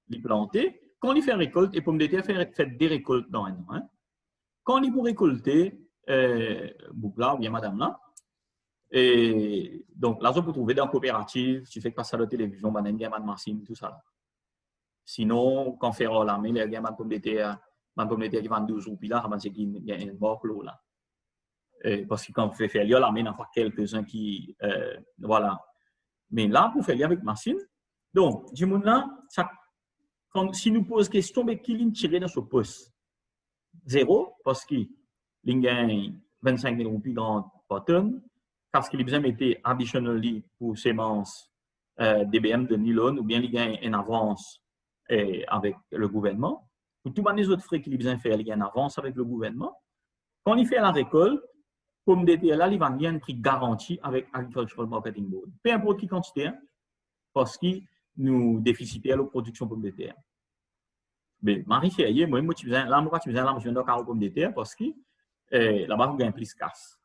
Il planter. Quand il fait récolte, et pommes de terre fait des récoltes dans un an. Hein. Quand il pour récolter, là, ou bien madame là, et donc, là, on peut trouver dans la coopérative, tu fais que passer à la télévision, il y a une machine, tout ça. Sinon, quand faire l'armée, les gars, ma pomme de terre qui vend 12 roupies là, c'est qu'il y a une barque là. Parce que quand vous faites faire l'armée, il y en a quelques-uns qui, voilà. Mais là, pour faire avec machine, donc, du monde là, si nous posons question, mais qui l'in tiré dans ce poste? 0, parce qu'il gagne 25 000 roupies dans Button, parce qu'il a besoin de mettre additionnally pour semences DBM de nylon, ou bien il gagne une avance avec le gouvernement. Pour tous les autres frais qu'il a besoin de faire, il gagne une avance avec le gouvernement. Quand il fait la récolte, comme DTL, là, il va gagner un prix garanti avec Agricultural Marketing Board. Peu importe qui quantité, parce que nous déficitaires la production de pommes de terre. Mais Marie Ferrier, moi, je viens là, je viens de la pomme de terre parce que là-bas, vous gagnez plus casse.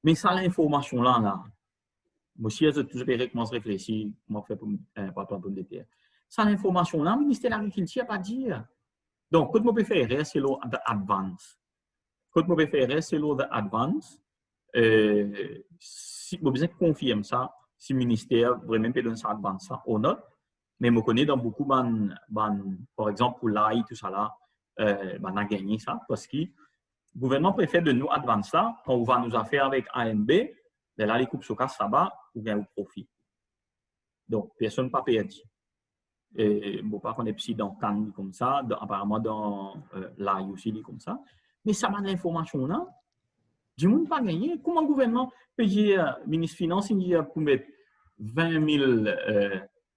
Mais ça, l'information là, moi, si je vais commencer à réfléchir, comment faire pour la pomme de terre. Ça, l'information là, le ministère de l'Agriculture n'a pas dit. Donc, quand je peux faire, c'est l'advance. Quand je peux faire, c'est l'advance. Si vous besoin de confirmer ça, si le ministère vraiment peut donner ça advance ou non. Mais je connais dans beaucoup, par exemple, pour l'AI, tout ça là, on a gagné ça parce que le gouvernement préfère de nous advance ça quand on va nous affaires avec ANB, là, les coupes se cassent là-bas, ou bien au profit. Donc, personne n'a pas perdu. Je ne sais pas qu'on est psy dans Cannes comme ça, apparemment dans l'AI aussi comme ça. Mais ça m'a l'information là. Du monde pas gagné. Comment le gouvernement peut dire, ministre des Finances, il dit pour mettre 20 000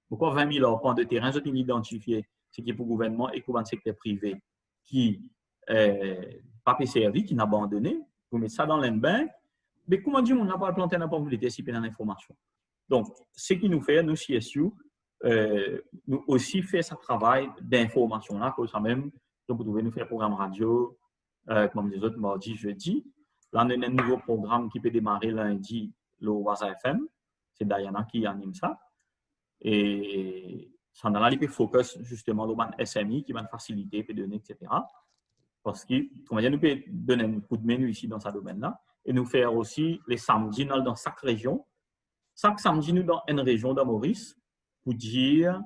pourquoi 20 000 arpents de terrain, sont identifiés, ce qui est pour le gouvernement et pour le secteur privé qui n'a pas servi, qui n'a abandonné, pour mettre ça dans l'enbain. Mais comment dire, on n'a pas planté n'importe où, si dans l'information. Donc, ce qui nous fait, nous, CSU, nous aussi fait ce travail d'information là, comme ça même. Donc, vous pouvez nous faire un programme radio, comme les autres, mardi, jeudi. Là, on a un nouveau programme qui peut démarrer lundi, le Waza FM. C'est Diana qui anime ça. Et ça dans là, il peut focus justement sur le SMI qui va faciliter, peut donner, etc. Parce que, on va dire, nous peut donner un coup de main ici dans ce domaine-là et nous faire aussi les samedis dans chaque région. Chaque samedi, nous dans une région de Maurice pour dire,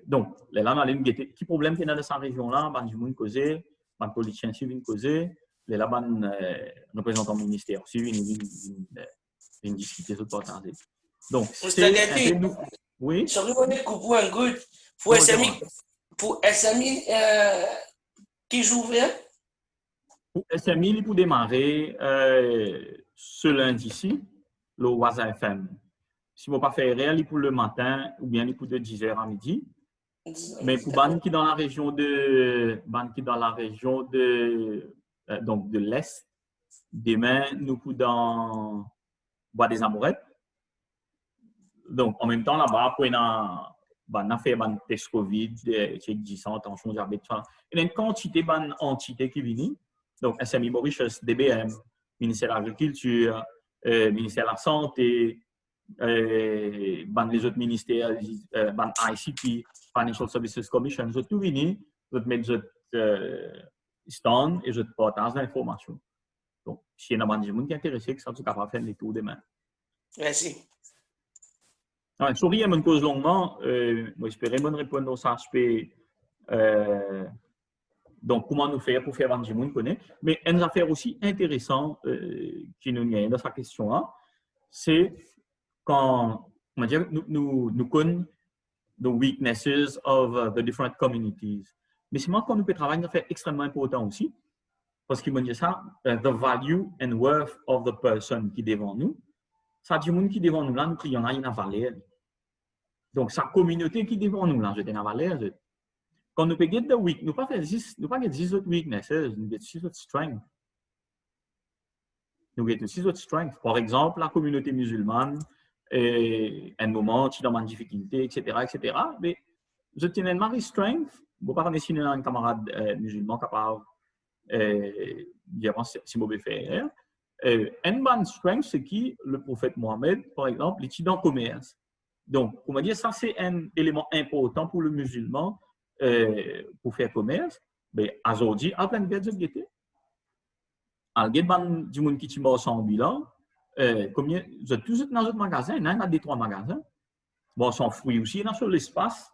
donc, là, on a qui problème qu'il y a dans cette région-là, ben, du monde causé, ben, politicien civil causé, là, ben, représentant ministère aussi, une discuter sur le partage. Donc, c'est nous. Oui. Pour SMI, qui joue bien? Pour SMI, il peut démarrer ce lundi-ci, le Waza FM. Si vous ne pouvez pas faire réel, il peut le matin ou bien il peut de 10h à midi. Mais pour Ban qui dans la région de donc de l'Est, demain, nous pouvons dans Bois des Amourettes. Donc, en même temps, là-bas, on a fait un test COVID, c'est 10 tension diabète. Il y a une quantité d'entités qui viennent. Donc, SMI Mauritius, DBM, ministère de l'Agriculture, ministère de la Santé, les autres ministères, ICT, Financial Services Commission, ils ont tout venu, ils ont mis des stand et ils ont partagé l'information. Donc, s'il y a des gens qui sont intéressés, ça sont capables de faire les tours demain. Merci. Sorry, je me cause longuement. Moi, j'espère bonne réponse dans ça. Donc, comment nous faire pour faire vendre du monde connaît. Mais une affaire aussi intéressante qui nous vient dans sa question-là, c'est quand on va dire, nous connaissons the weaknesses of the different communities. Mais c'est moi quand nous pouvons travailler une affaire extrêmement important aussi. Parce qu'il me dit ça, the value and worth of the person qui est devant nous. Ça dit, le monde qui est devant nous là, nous crions là, il y a une valeur. Donc, sa communauté qui est devant nous là, je une valeur. Quand nous payons the weak, nous ne pas 10 autres weaknesses, nous avons 6 autres strengths. Nous avons 6 autres strengths. Par exemple, la communauté musulmane, un moment, qui est dans une difficulté, etc., etc. Mais je tiens une marée strength. Je ne peux pas connaître un camarade musulman capable de si mauvais faire. Un bonne strength, c'est qui le prophète Mohammed, par exemple, il est dans le commerce. Donc, on va dire, ça, c'est un élément important pour le musulman pour faire commerce. Mais aujourd'hui, à plein de bêtes de gaieté. Alors, il y a du monde qui est sans bilan. Combien, vous êtes tous dans notre magasin, il y a des 3 magasins. Bon, son fruit aussi, dans l'espace,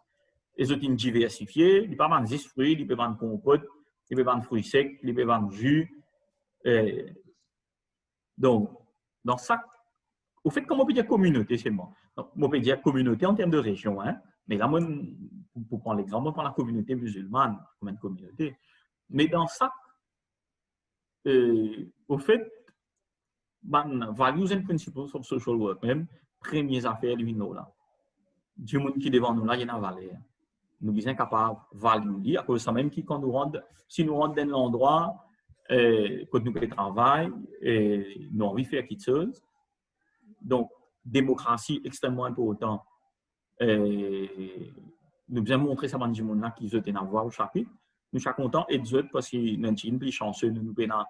ils ont une diversifiée, ils peuvent vendre 10 fruits, ils peuvent vendre compote, ils peuvent vendre fruits secs, ils peuvent vendre jus. Donc, dans ça, au fait, comme on peut dire communauté seulement. Donc, on peut dire communauté en termes de région, hein? Mais là, moi, pour prendre l'exemple, on prend la communauté musulmane comme une communauté. Mais dans ça, au fait, values and principles of social work, même, premières affaires, nous là. Du monde qui devant nous là, il y a une valeur. Nous sommes capables de valider, à cause de ça même, qui, quand nous rentrons, si nous rentrons dans l'endroit, quand nous travaillons, nous avons envie de faire quelque chose. Donc, démocratie extrêmement important. Nous devons montrer ça à du monde là qui ont voix au chapitre. Nous sommes contents et d'autres parce que nous sommes plus chanceux, nous avons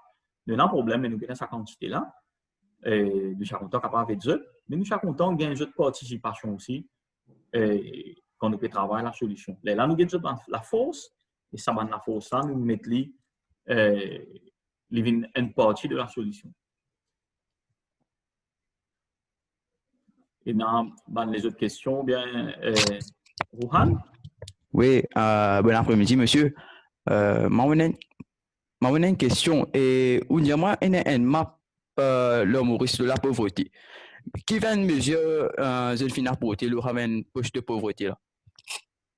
un problème, mais nous avons cette quantité là. Nous sommes contents capables avec d'autres, mais nous sommes contents qu'il y ait une participation aussi. Quand nous pouvons travailler la solution. Là, nous avons la force, et ça va la force, là, nous mettons une partie de la solution. Et dans les autres questions, bien, Rohan? Oui, bon après-midi, monsieur. Une question. Et où il y a une map l'humoriste de la pauvreté. Qui va mesurer une pauvreté, le ramène poche de pauvreté là?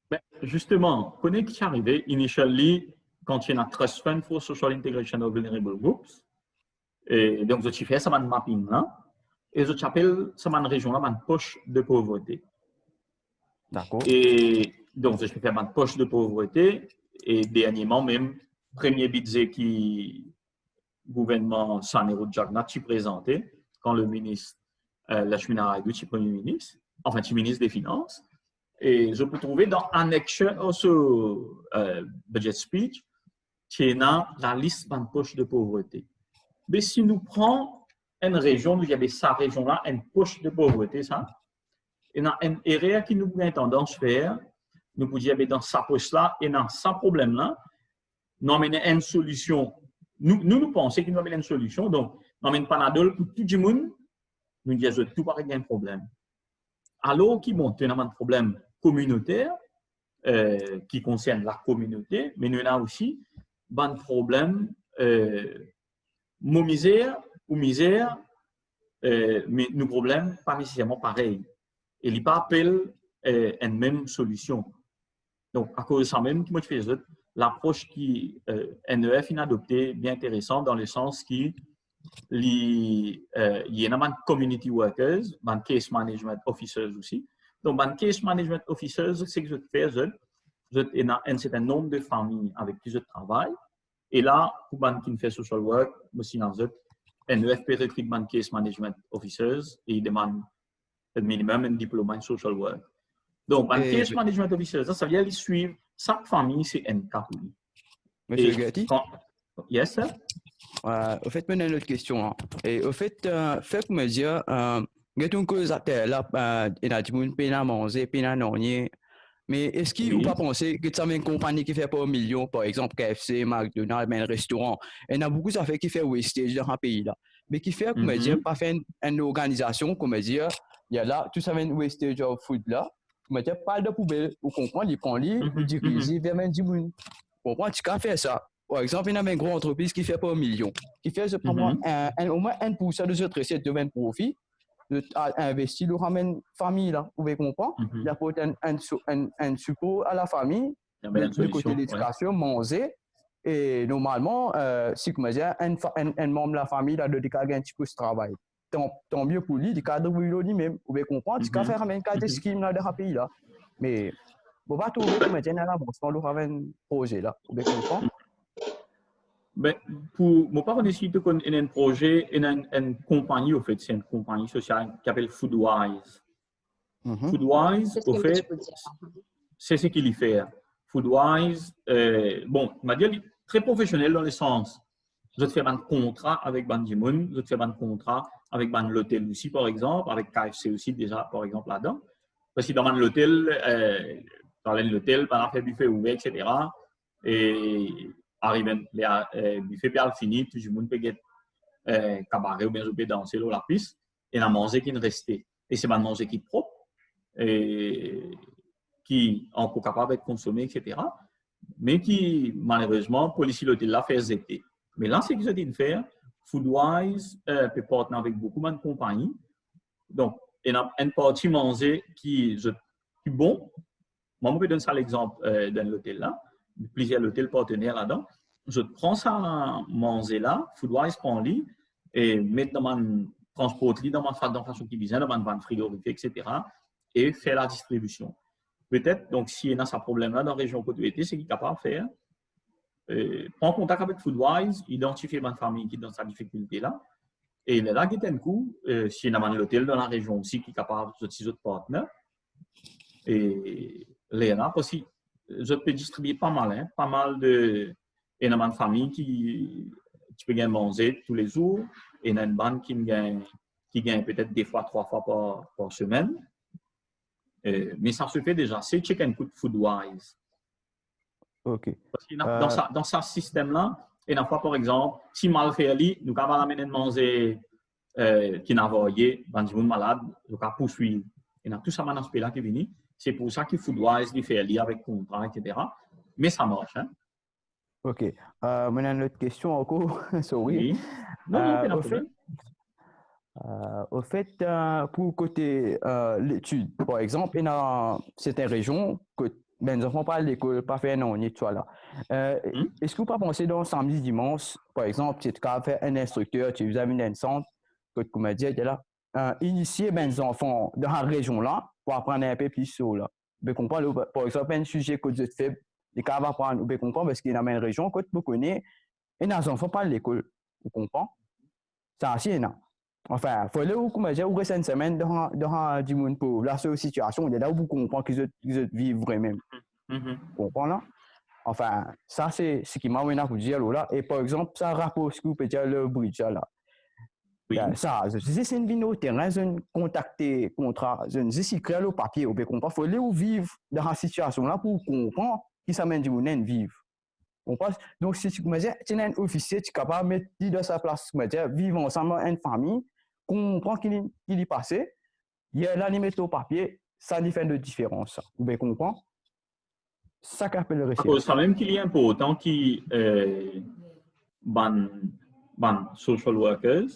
Ben, justement, connaît qui est arrivé initially quand il y a un Trust Fund for Social Integration of Vulnerable Groups. Et donc, je fais ça un mapping là, et je appelle ça une région là, une poche de pauvreté. D'accord. Et donc, je fais une poche de pauvreté, et dernièrement même, premier budget qui le gouvernement Sanero Jagannath qui présenté quand le ministre Lakshmi Narayan, premier ministre, enfin, ministre des Finances. Et je peux trouver dans Annexion also budget speech qui est dans la liste de poche de pauvreté. Mais si nous prenons une région, nous avons sa région-là, une poche de pauvreté, ça, et dans une area qui nous a tendance à faire, nous pouvons dire dans sa poche-là et dans sa problème-là, nous avons une solution. Nous pensons qu'il nous avons une solution. Donc, nous avons une panadol pour tout le monde, nous disons tout pareil, il y a un problème. Alors qu'il monte un problème communautaire qui concerne la communauté, mais nous avons aussi un problème misère ou misère, mais nos problèmes pas nécessairement pareils. Et il n'y a pas appel une même solution. Donc, à cause de ça même, moi je fais l'approche qui NEF a adoptée bien intéressante dans le sens qu'il il y a des community workers, des case management officers aussi. Donc, des case management officers, c'est que je fais, il y a un certain nombre de familles avec qui je travaille. Et là, pour les qui font social work, aussi dans NEFP recrute des case management officers et ils demandent un minimum un diplôme en social work. Donc, des case management officers, ça veut dire qu'ils suivent chaque famille, c'est un cas pour lui. Monsieur Gatti? Yes, sir? Au fait, maintenant, une autre question. Hein. Et au fait, fait comme dire, il y a une cause à terre là, il y a des gens qui ont mangé, qui ont non. Mais est-ce qu'il ne faut pas penser que ça une compagnie qui fait pas un million, par exemple KFC, McDonald's, un restaurant, il y a beaucoup d'affaires qui fait wastage dans un pays là. Mais qui fait, comme dire, pas faire une organisation, comme dire, il y a là, tout ça un wastage of food là, comme dire, pas de poubelle, vous comprenez, il prend lui, il dirige vers 10 000. Vous comprenez, tu peux faire ça. Par exemple, il y a une grande entreprise qui fait pas un million, qui fait au moins 1% de cette recette de 20 profit. Investir le ramène famille là, vous pouvez comprendre, il apporte un support à la famille, du côté de l'éducation, manger, et normalement, si comme dire, un membre de la famille là, de un petit peu de travail, tant mieux pour lui, il cadre lui-même, vous pouvez comprendre, il peut faire un cadre de scheme là dans le pays là, mais vous ne pouvez pas trouver comme dire un avancement le ramène projet là, vous pouvez comprendre. Ben, pour ne pas connaître si tu connais un projet, une compagnie, au fait, c'est une compagnie sociale qui s'appelle Foodwise. Foodwise, au fait, c'est ce qu'il y fait. Foodwise, bon, m'a dit très professionnel dans le sens, je te fais un contrat avec Bandimoun, je te fais un contrat avec l'hôtel aussi, par exemple, avec KFC aussi, déjà, par exemple, là-dedans. Parce que dans l'hôtel, pendant faire buffet ouvert, etc. Et arrive les buffet bien fini, tout le monde peut être cabaret ou bien je peux danser sur la piste et la manger qui ne restait. Et c'est pas manger qui est propre. qui sont encore capables d'être consommés, etc. Mais qui, malheureusement, police l'hôtel là fait zéter. Mais là, c'est que je dis de faire, Foodwise peut partenaire avec beaucoup de compagnies. Donc, il y a une partie manger qui est bon. Moi, je peux donner ça l'exemple d'un hôtel là, plusieurs hôtels partenaires là-dedans. Je prends ça manger là, Foodwise prend lit et met dans mon transport lit dans ma façon qui vient, dans ma vente frigorifique, etc. et faire la distribution. Peut-être, donc, s'il y a ce problème-là dans la région côté, c'est qu'il est capable de faire. Prendre contact avec Foodwise, identifier ma famille qui est dans sa difficulté-là. Et là, il y a un coup, s'il y a un hôtel dans la région aussi qui est capable de ces autres partenaires. Et là, aussi, je peux distribuer pas mal de. Il y a une famille qui peut gagner manger tous les jours. Et il y a une bande qui gagne peut-être des fois 3 fois par semaine. Mais ça se fait déjà. C'est check and put Foodwise. OK. Parce que dans ce système-là, il y a fois, par exemple, si mal fait, nous avons amené de manger qui n'a pas envoyé, quand ils sont malades, nous avons poursuivi. Il y a tout ça dans ce pays-là qui est venu. C'est pour ça qu'il Foodwise lui fait avec contrat, etc. Mais ça marche. Hein? OK. Maintenant, une autre question encore. Sorry. Oui. Non, au fait, pour côté l'étude, par exemple, il y a certaines régions que les enfants parlent l'école, pas faire non, ni toi là. Est-ce que vous pas penser dans samedi, dimanche, par exemple, tu as fait un instructeur, tu as mis un centre, que tu m'as dit, là, initier les enfants dans la région là pour apprendre un peu plus sur là. Vous comprenez, par exemple, un sujet que vous êtes faible, les cas va prendre, vous comprenez, parce qu'il y a une région que vous connaissez, et les enfants parlent l'école. Vous comprenez? Ça, c'est non. Enfin, il faut aller où, comme je dis, où rester une semaine dans du monde pour la seule situation, il y a là où vous comprenez qu'ils vivent vraiment. Vous comprenez là? Enfin, ça, c'est ce qui m'a amené à vous dire là. Et par exemple, ça rapport ce que vous pouvez dire le bridge là. Oui. Ça, c'est une vie au terrain, je contacter contrat, je écrire le papier, vous comprenez? Il faut aller où vivre dans la situation là pour comprendre qui s'amène du monde vivre. Donc, si tu me dis, tu es un officier, tu es capable de mettre dans sa place, vivre ensemble en famille, comprendre qu'il est passé, il y a l'animé au papier, ça ne fait de différence. Vous comprenez? Ça qu'appelle le recherche. C'est même qu'il est important qui ban social workers.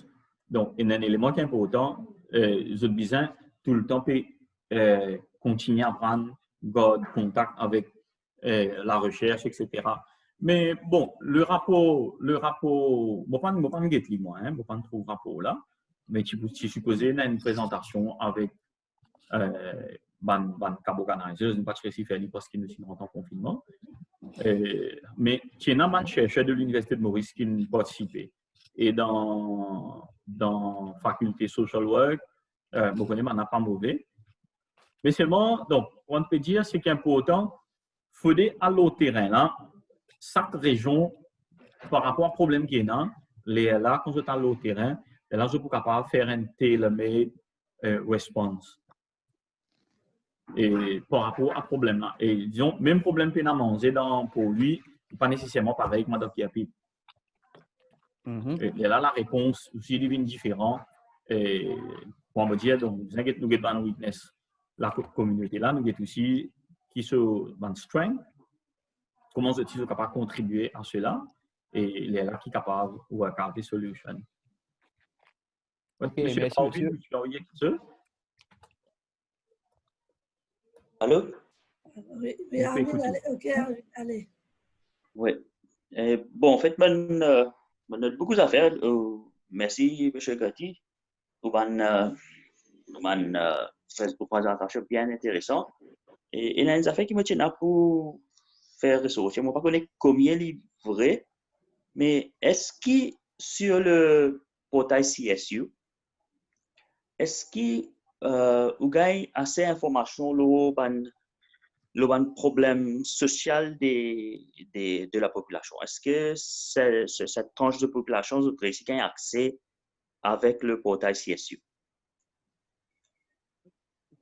Donc, il y a un élément qui est important. Je besoin tout le temps continuer à prendre contact avec la recherche, etc. Mais bon, le rapport, je ne vais pas me guetter moi, je ne vais pas trouver le rapport là, mais tu supposé qu'il y a une présentation avec cab organizer, je ne sais pas si faire parce qu'il nous sommes en confinement, mais il y a un chercheur de l'Université de Maurice qui a participé. Et dans la faculté social work, je connais, on n'a pas mauvais. Mais seulement, donc, on peut dire, c'est qu'important, il faut aller à l'autre terrain là. Chaque région, par rapport au problème qu'il y a, là, quand je suis à l'autre terrain, là, je suis capable de faire un tailor-made response. Et par rapport à ce problème-là. Et disons, même problème qu'il a mangé pour lui, pas nécessairement pareil que Mme Kiapi. Et là, la réponse aussi devient différente. Et on va dire, donc, nous avons une witness. La communauté là, nous avons aussi qui sont dans strength. Comment je suis capable de contribuer à cela et il est là qui est capable de work out des solutions. Ok, merci, monsieur. Allô? Oui, ok, allez. Oui. Bon, en fait, on a beaucoup d'affaires. Merci, M. Gatti, pour une présentation bien intéressante. Et il y a des affaires qui me tiennent pour faire ressortir. Je ne sais pas combien il est vrai, mais est-ce que sur le portail CSU, est-ce que vous avez assez d'informations sur le problème social de la population? Est-ce que cette tranche de population a réussi à avoir accès avec le portail CSU?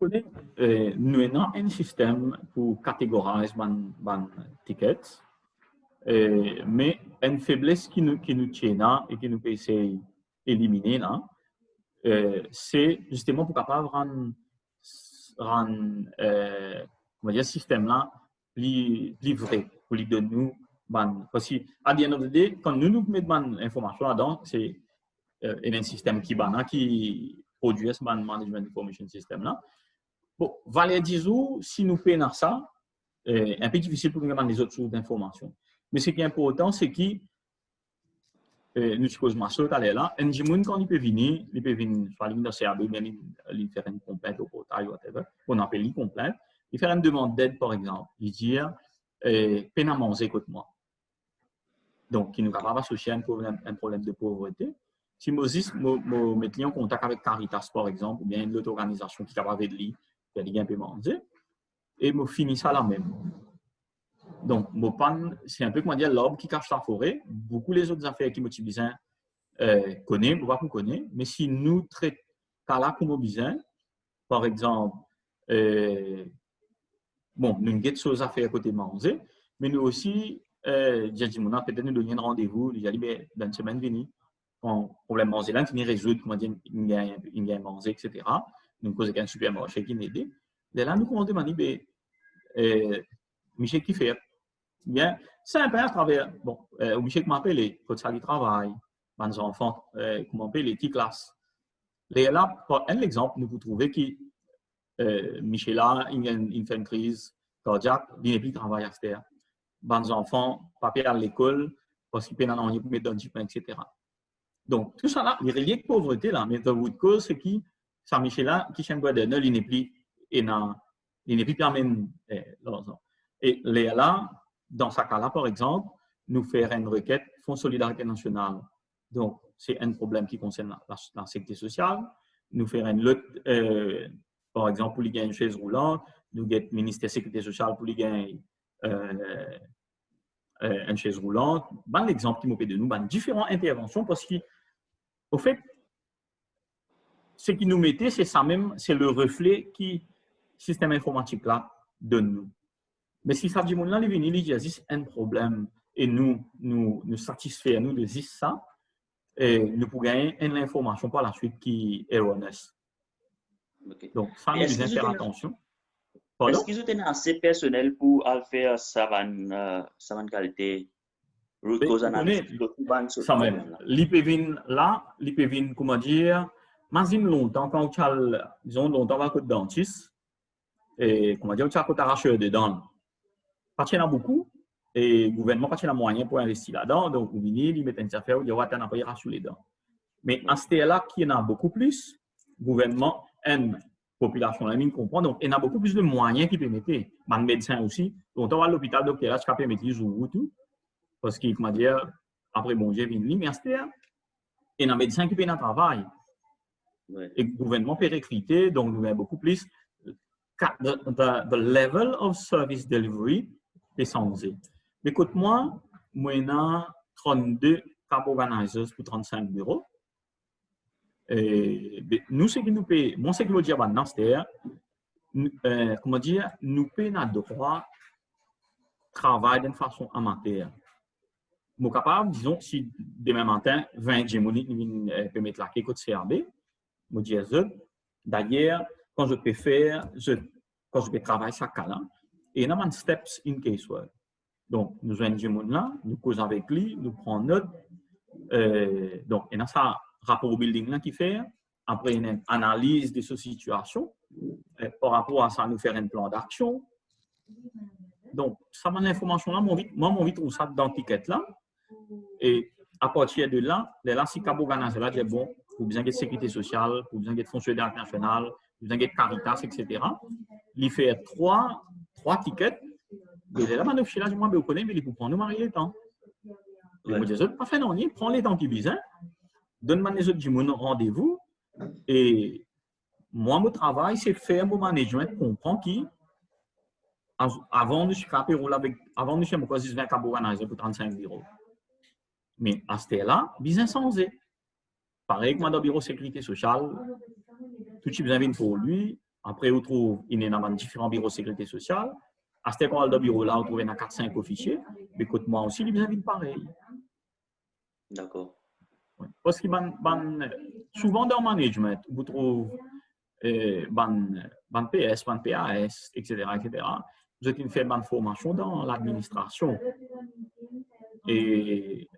Nous avons un système pour catégoriser les tickets, mais une faiblesse qui nous tient et qui nous peut essayer d'éliminer, c'est justement pour capable rendre rendre le système là plus vrai pour lui donner nous. Parce que, à the end of the day, quand nous mettons l'information là-dedans, c'est un système qui produit ce management information system là. Bon, valait 10 jours, si nous payons ça, un peu difficile pour nous avoir les autres sources d'information. Mais ce qui est important, c'est que nous supposons que là, un gens quand il peut venir, soit dans le CAB, il faire une complainte au portail, whatever, on appelle une complainte, il fait une demande d'aide, par exemple, il dit, peine à manger, écoute-moi. Donc, qui nous capable d'associer un problème de pauvreté. Si Moses me met en contact avec Caritas, par exemple, ou bien une autre organisation qui est capable de lui, qui a un peu manger, et me finit ça là même. Donc, c'est un peu comme dire l'arbre qui cache la forêt. Beaucoup les autres affaires qui motivent besoin connaissent, ou pas qu'on connaît, mais si nous traitons là comme besoin, par exemple, bon, nous avons des choses à faire à côté de manger, mais nous aussi, j'ai dit, peut-être nous donner un rendez-vous, j'ai dit, dans une semaine venue, quand problème manger là, qui nous résout, comment dire, il y a manger, etc. Nous causons un supermarché qui nous aide. Et là, nous commençons à demander, Michel qui fait? Bien, c'est un peu à travers, bon, Michel m'appelle, quand ça lui travaille, mes enfants, comment m'appelle, les petites classes. Et là, pour un exemple, nous pouvons trouver que Michel là, il fait une crise cardiaque, il n'est plus travail à faire. Mes enfants, papier à l'école, parce qu'il peut en avoir mettre dans du pain, etc. Donc, tout ça là, il y a relié de pauvreté là, mais dans votre cause, c'est qui, ça Michel là, qui chez Bois il n'est plus, il n'est plus permis l'argent. Et là, dans ce cas-là, par exemple, nous faire une requête Fonds Solidarité Nationale. Donc, c'est un problème qui concerne la sécurité sociale. Nous faire une lutte, par exemple, pour les gagner une chaise roulante, nous avons le ministère de la Sécurité sociale pour les gagner une chaise roulante. Bon exemple qui m'a fait de nous, différentes interventions, parce qu'au fait, ce qui nous mettait, c'est ça même, c'est le reflet qui le système informatique là donne nous. Mais si ça dit mon là, les vignes, il y a un problème et nous satisfaire, nous de ça, et nous pouvons gagner une information par la suite qui est erroneous. Okay. Donc, ça, nous devons faire attention. Est-ce qu'ils ont assez personnel pour faire ça qualité root cause analysis? Ça même. L'IPVIN là, l'IPVIN, comment dire, imagine longtemps, quand tu as, disons, longtemps, avec le dentiste, et comment dire, tu as un arracheur dedans. Parce qu'il y en a beaucoup, et le gouvernement n'a pas moyen pour investir là-dedans, donc vous venez, ils mettent une affaire, il y aura un appareil arraché les dents. Mais à ce stade-là, qui en a beaucoup plus, le gouvernement aime la population, la mine comprend, donc il y en a beaucoup plus de moyens qui permettent. Les médecins aussi, donc on va à l'hôpital, docteur, tu peux mettre les jours tout, parce qu'il m'a dit, après bon, j'ai venu, mais à ce stade, il y a un médecin qui peut un travail. Et le gouvernement peut recruter, donc nous avons beaucoup plus. The level of service delivery est changé. Écoute-moi, moi, j'ai 32 cab organizers pour 35 bureaux. Et nous, ce qui nous paye, moi, ce qui veut dire maintenant, c'est comment dire, nous payons notre droit de travail d'une façon amateur. Nous sommes capables, disons, si demain matin, 20 gémoniques nous permettent la quête de CRB, nous disons, d'ailleurs, quand je peux faire, quand je peux travailler ça, et nous avons steps in case work. Donc, nous avons un gémon là, nous causons avec lui, nous prenons note. Donc, il y a ça rapport au building là qui fait. Après, une analyse de cette situation. Par rapport à ça, nous faire un plan d'action. Donc, ça m'a l'information là, moi, mon vite trouve ça dans l'étiquette là. Et à partir de là, si Cabo Ghana, là, c'est bon, pour besoin de sécurité sociale, pour besoin de fonds solidaire national, pour besoin de Caritas, etc. Il fait trois tickets. Et là, je suis là, je me connais, mais il faut prendre nous marier les temps. Je me dis, pas fait non, prends les temps qui besoin, donne-moi les autres du rendez-vous. Et moi, mon travail, c'est faire mon management, comprendre qui, avant de scraper, avant de faire 20 cabos pour 35 bureaux. Mais à ce stade-là, business sans eux. Pareil que dans le bureau de sécurité sociale, tout ce qui besoin pour lui. Après, on trouve, il y a différents bureaux de sécurité sociale. À ce stade, dans le bureau là, on trouve 4-5 officiers. Mais écoute-moi aussi, il y a besoin pareil. D'accord. Parce que souvent dans le management, vous trouvez ban PS, ban PAS, etc., etc. Nous avons fait une formation dans l'administration. Et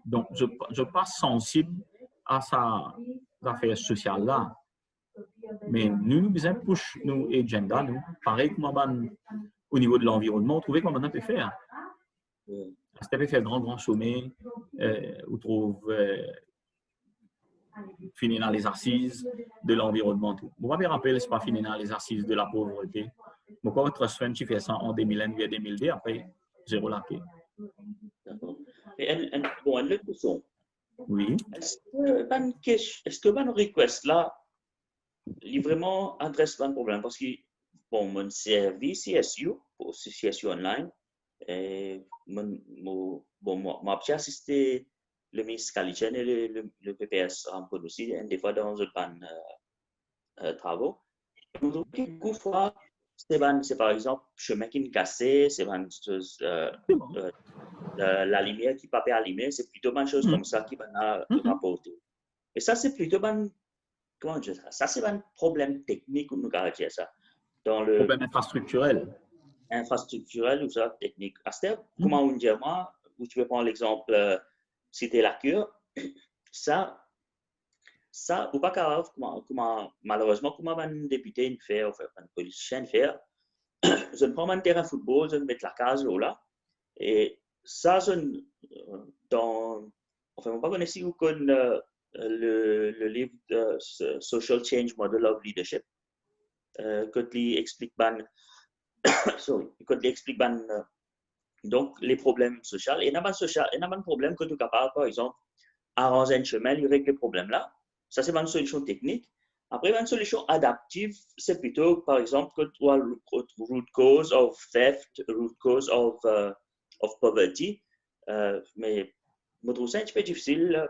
donc, je passe sensible à sa affaire sociale là. Mais nous besoin push nous agenda, nous, pareil comme au niveau de l'environnement, trouver comment on peut faire. On peut faire grand sommet, on trouve finir dans les assises de l'environnement. Je ne me rappelle, ce n'est pas finir dans les assises de la pauvreté. Mais quand on se fait ça en 2001 et 2002, après, zéro laqué. D'accord. Et bon, une autre question. Oui. Est-ce que une request là, il vraiment adresse un problème? Parce que, bon, mon service CSU, pour CSU online, moi, j'ai assisté le ministre Kalichen et le PPS Rampon aussi, des fois dans un travaux. Quelquefois, c'est par exemple chemin qui est cassé, c'est la lumière qui ne peut pas allumer, c'est plutôt une chose comme ça qui va rapporter. Et ça, c'est plutôt comment dire ça? C'est un problème technique ou nous dire ça. Dans le problème infrastructurel. Infrastructurel ou ça, technique. Comment on dit moi, où tu peux prendre l'exemple, citer la cure, ça, ou pas grave, malheureusement, comment un député fait, enfin, un politicien fait, je prends un terrain de football, je mets la case là, et ça, enfin, on ne connaît pas si vous connaissez le livre Social Change Model of Leadership, quand il explique donc les problèmes sociaux. Et il y a un problème que tu es capable, par exemple, arranger un chemin, il règle le problème là. Ça, c'est une solution technique. Après, une solution adaptive, c'est plutôt, par exemple, que tu as root cause of theft, root cause of poverty. Mais je trouve ça un petit peu difficile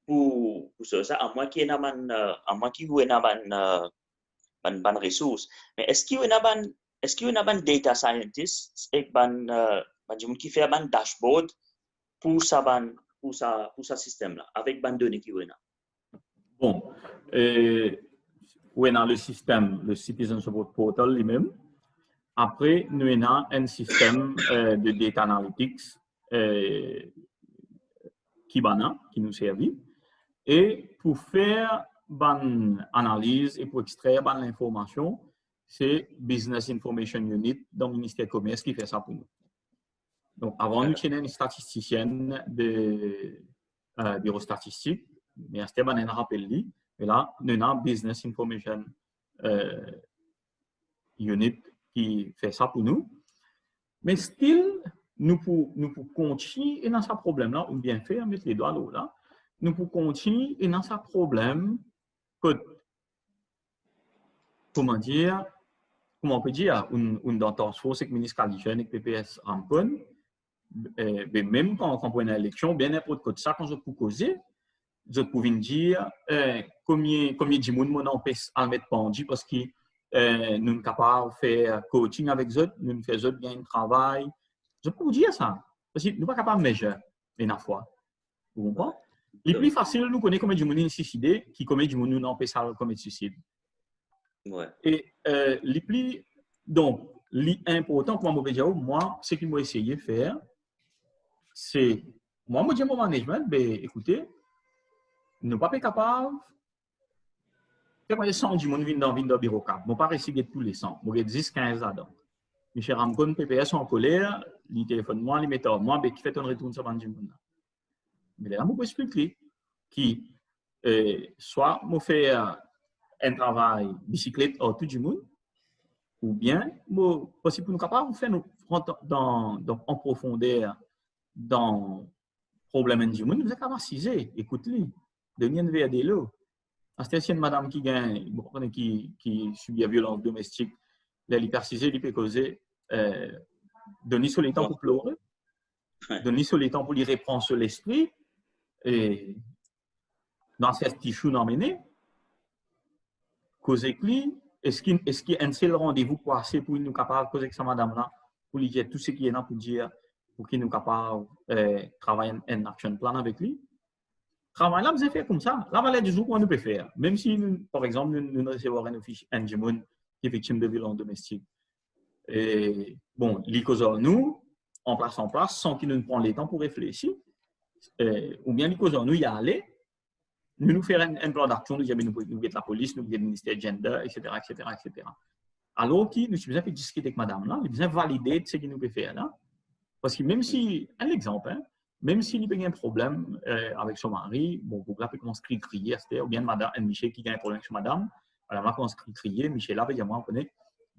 pour ça, à moins qu'il y ait une ressource. Mais est-ce qu'il y a un data scientist et qui fait un dashboard pour ce système-là, avec des données qui sont? Bon, on a le système, le Citizen Support Portal lui-même. Après, nous avons un système de data analytics qui nous servit. Et pour faire une analyse et pour extraire l'information, c'est Business Information Unit dans le ministère du Commerce qui fait ça pour nous. Donc, avant, nous avons une statisticienne de bureau statistique, mais c'était un rappel. Et là, nous avons Business Information Unit qui fait ça pour nous. Mais still, nous pouvons continuer dans ce problème-là, ou bien faire, mettre les doigts là, nous pouvons continuer dans ce problème que, comment on peut dire, une task force avec le ministre Kalichen et le PPS Rampon, même quand on prend une élection, bien n'importe quoi de ça, quand je peux causer, je peux dire combien de monde on peut mettre pendu parce que nous sommes capables de faire coaching avec eux, nous faisons bien un travail. Je peux vous dire ça, parce que nous ne sommes pas capables de mesurer une fois. Vous comprenez? Le plus facile, nous connaissons combien de monde suicidé, qui combien de monde nous empêche de commettre suicide. Ouais. Et le plus, donc, l'important pour moi, ce que moi essayé de faire, c'est, moi, je dis mon management, ben, écoutez, nous ne sommes pas capables, quand les 100 du monde viennent dans le bureau cap, je ne pas réussir tous les 100, je 10-15 là-dedans. Michel Ramcon, PPS en colère, il téléphone moi, il met à moi, qui fait un retour sur le monde. Mais là, je peux expliquer qui, soit je fais un travail bicyclette à tout le monde, ou bien, possible pour nous capables de faire en profondeur dans le problème du monde, nous sommes capables de ciser, écoutez-le, donner un verre de l'eau. C'est une madame qui subit la violence domestique, l'hypercisée, elle peut causer, donner sur les temps pour pleurer, donner sur les temps pour lui reprendre sur l'esprit, et dans cette petite chou d'emmener, causer lui, est-ce qu'il y a un seul rendez-vous pour assez pour nous capables de causer avec sa madame-là, pour lui dire tout ce qui est là pour dire, pour qu'il nous capable de travailler un action plan avec lui? travail là, vous fait comme ça. La valeur du jour, qu'on nous peut faire. Même si, par exemple, nous recevons un office qui est victime de violence domestique. Et bon, nous, en place, sans qu'il nous prenne le temps pour réfléchir. Ou bien nous y aller, nous faire un plan d'action, nous avons la police, nous avons le ministère de gender, etc., etc., etc. Alors que nous sommes fait discuter avec madame là, nous avons besoin valider ce qu'il nous peut faire là. Parce que même si, un exemple, hein, même s'il y a un problème avec son mari, bon, vous là, peut commencer à crier, ou bien madame, Michel qui a un problème avec madame, madame là commence à crier, Michel là, ben, moi, on connaît,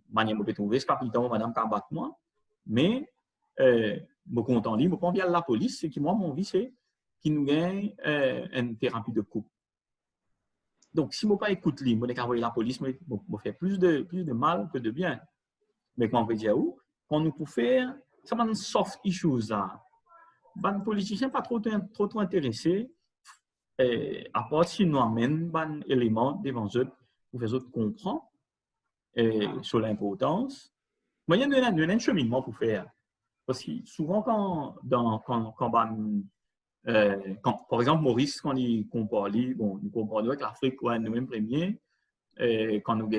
manière de trouver ce capitaine, madame qui a battu moi, mais, je content dit, je prends bien la police, c'est que moi, mon vie, c'est qu'il nous gagne une thérapie de couple. Donc, si je ne pas écoute lui, je vais envoyer la police, je faire plus de mal que de bien. Mais quand on veut dire où, quand nous pouvons faire, ça va soft issues là. Les politiciens ne sont pas trop intéressés, à part si nous amènent des éléments devant eux pour faire eux comprendre sur l'importance. Mais il y a un cheminement pour faire. Parce que souvent, quand, par exemple, Maurice, quand il compare, bon, nous comprenons avec l'Afrique, ouais, nous-mêmes premiers, quand nous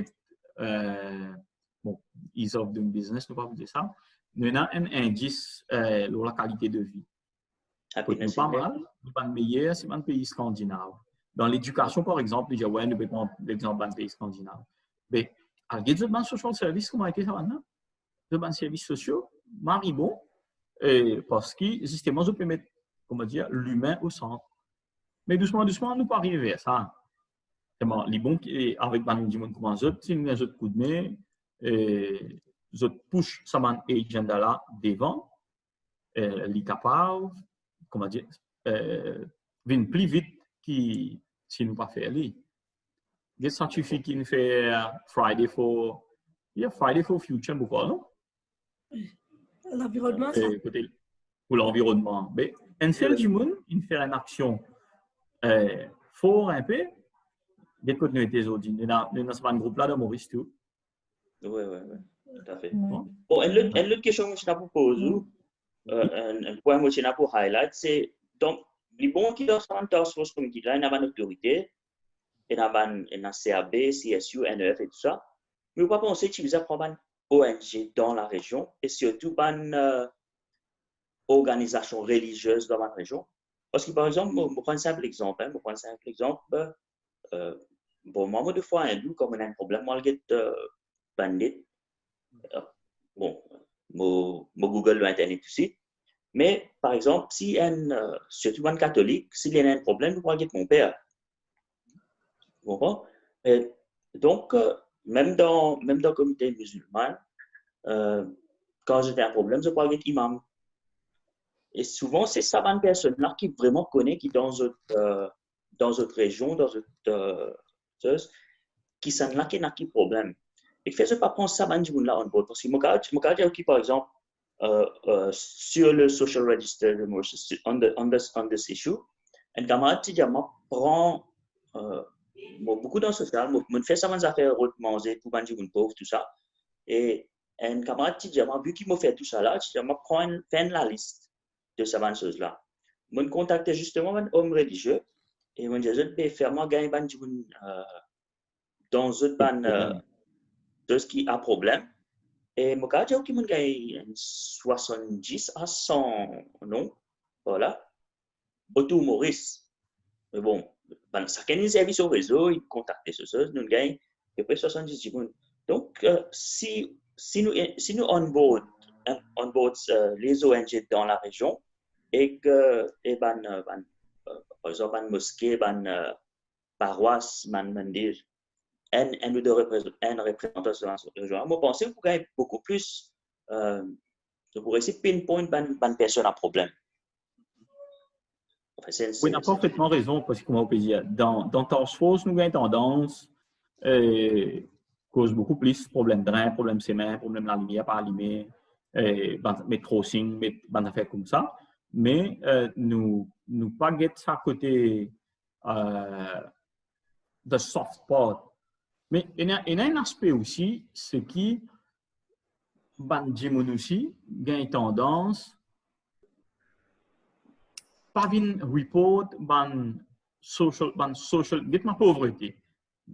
bon, ease of doing business, nous ne pouvons pas dire ça, nous avons un indice sur la qualité de vie. Nous pas mal, nous pas meilleur, c'est un pays scandinave. Dans l'éducation, par exemple, nous ouais, nous pouvons prendre l'exemple d'un pays scandinave. Mais, à des social services, comment est-ce que ça va maintenant? Les services sociaux, bon, parce que justement, je peux mettre, comment dire, l'humain au centre. Mais doucement, doucement, nous pas arriver à ça. Les bons avec les gens comme ça, si nous avons un coup de main, je push ça agenda là devant, les capables, comment dire, viennent plus vite que si nous pas faire les. Les scientifiques qui nous fait Friday for Future, beaucoup, non? L'environnement, pour l'environnement. Mais un seul du monde, il fait une action fort un peu. Dès que nous étions aujourd'hui, nous avons un groupe là de Maurice tout. Oui, tout à fait. Bon, une autre question que je vous pose, un point que je vous highlight, c'est donc, les bons qui sont en task force committee là, ils ont une autorité, ils ont un CAB, CSU, NEF et tout ça. Mais vous ne pensez pas qu'ils ont une ONG dans la région et surtout une organisation religieuse dans la région? Parce que par exemple, je prends un simple exemple. Bon, moi, de fois, hindou, comme on a un problème, moi, je get bandit. Bon, mon Google, Internet aussi. Mais, par exemple, si surtout un catholique, s'il y a un problème, je pourrais get mon père. Vous comprenez? Donc, même dans le comité musulman, quand j'ai un problème, je pourrais get imam. Et souvent, c'est ça, une personne-là qui vraiment connaît, qui dans notre région, dans notre qui s'en a qui problème. Et fait, je ne pas prendre ça, là on board. Parce que je dis, par exemple, sur le social register, on this issue, un camarade qui prend beaucoup dans le social, je fais ça, mes affaires, manger, pour manger une pauvre, tout ça. Et un camarade qui dit, vu qu'il m'a fait tout ça là, je prends la liste de ces choses-là. Je contacte justement un homme religieux et je dis, je vais faire moi gagner dans de ce qui a problème. Et je dis, OK, je gagne 70 à 100 non, voilà, autour Maurice. Mais bon, ça a un service au réseau, il contacte ce chose, nous gagnons à peu près 70 secondes. Donc, si nous onboard les ONG dans la région et que, par exemple, une mosquée, une paroisse, un mandir, un représentant de la région, je pense que vous gagnez beaucoup plus, vous pourrez essayer de pinpoint une personne à problème. Oui, tu as parfaitement raison, parce que, comme on peut dire, dans Task Force, nous avons tendance cause beaucoup plus de problèmes de drain, problèmes de sémin, problèmes de la lumière pas allumée, mettre crossing, mettre des affaires comme ça. Mais nous pas get ça à côté de soft part. Mais il y a un aspect aussi, c'est qui, aussi, gagne tendance, pas une report, social, ma pauvreté.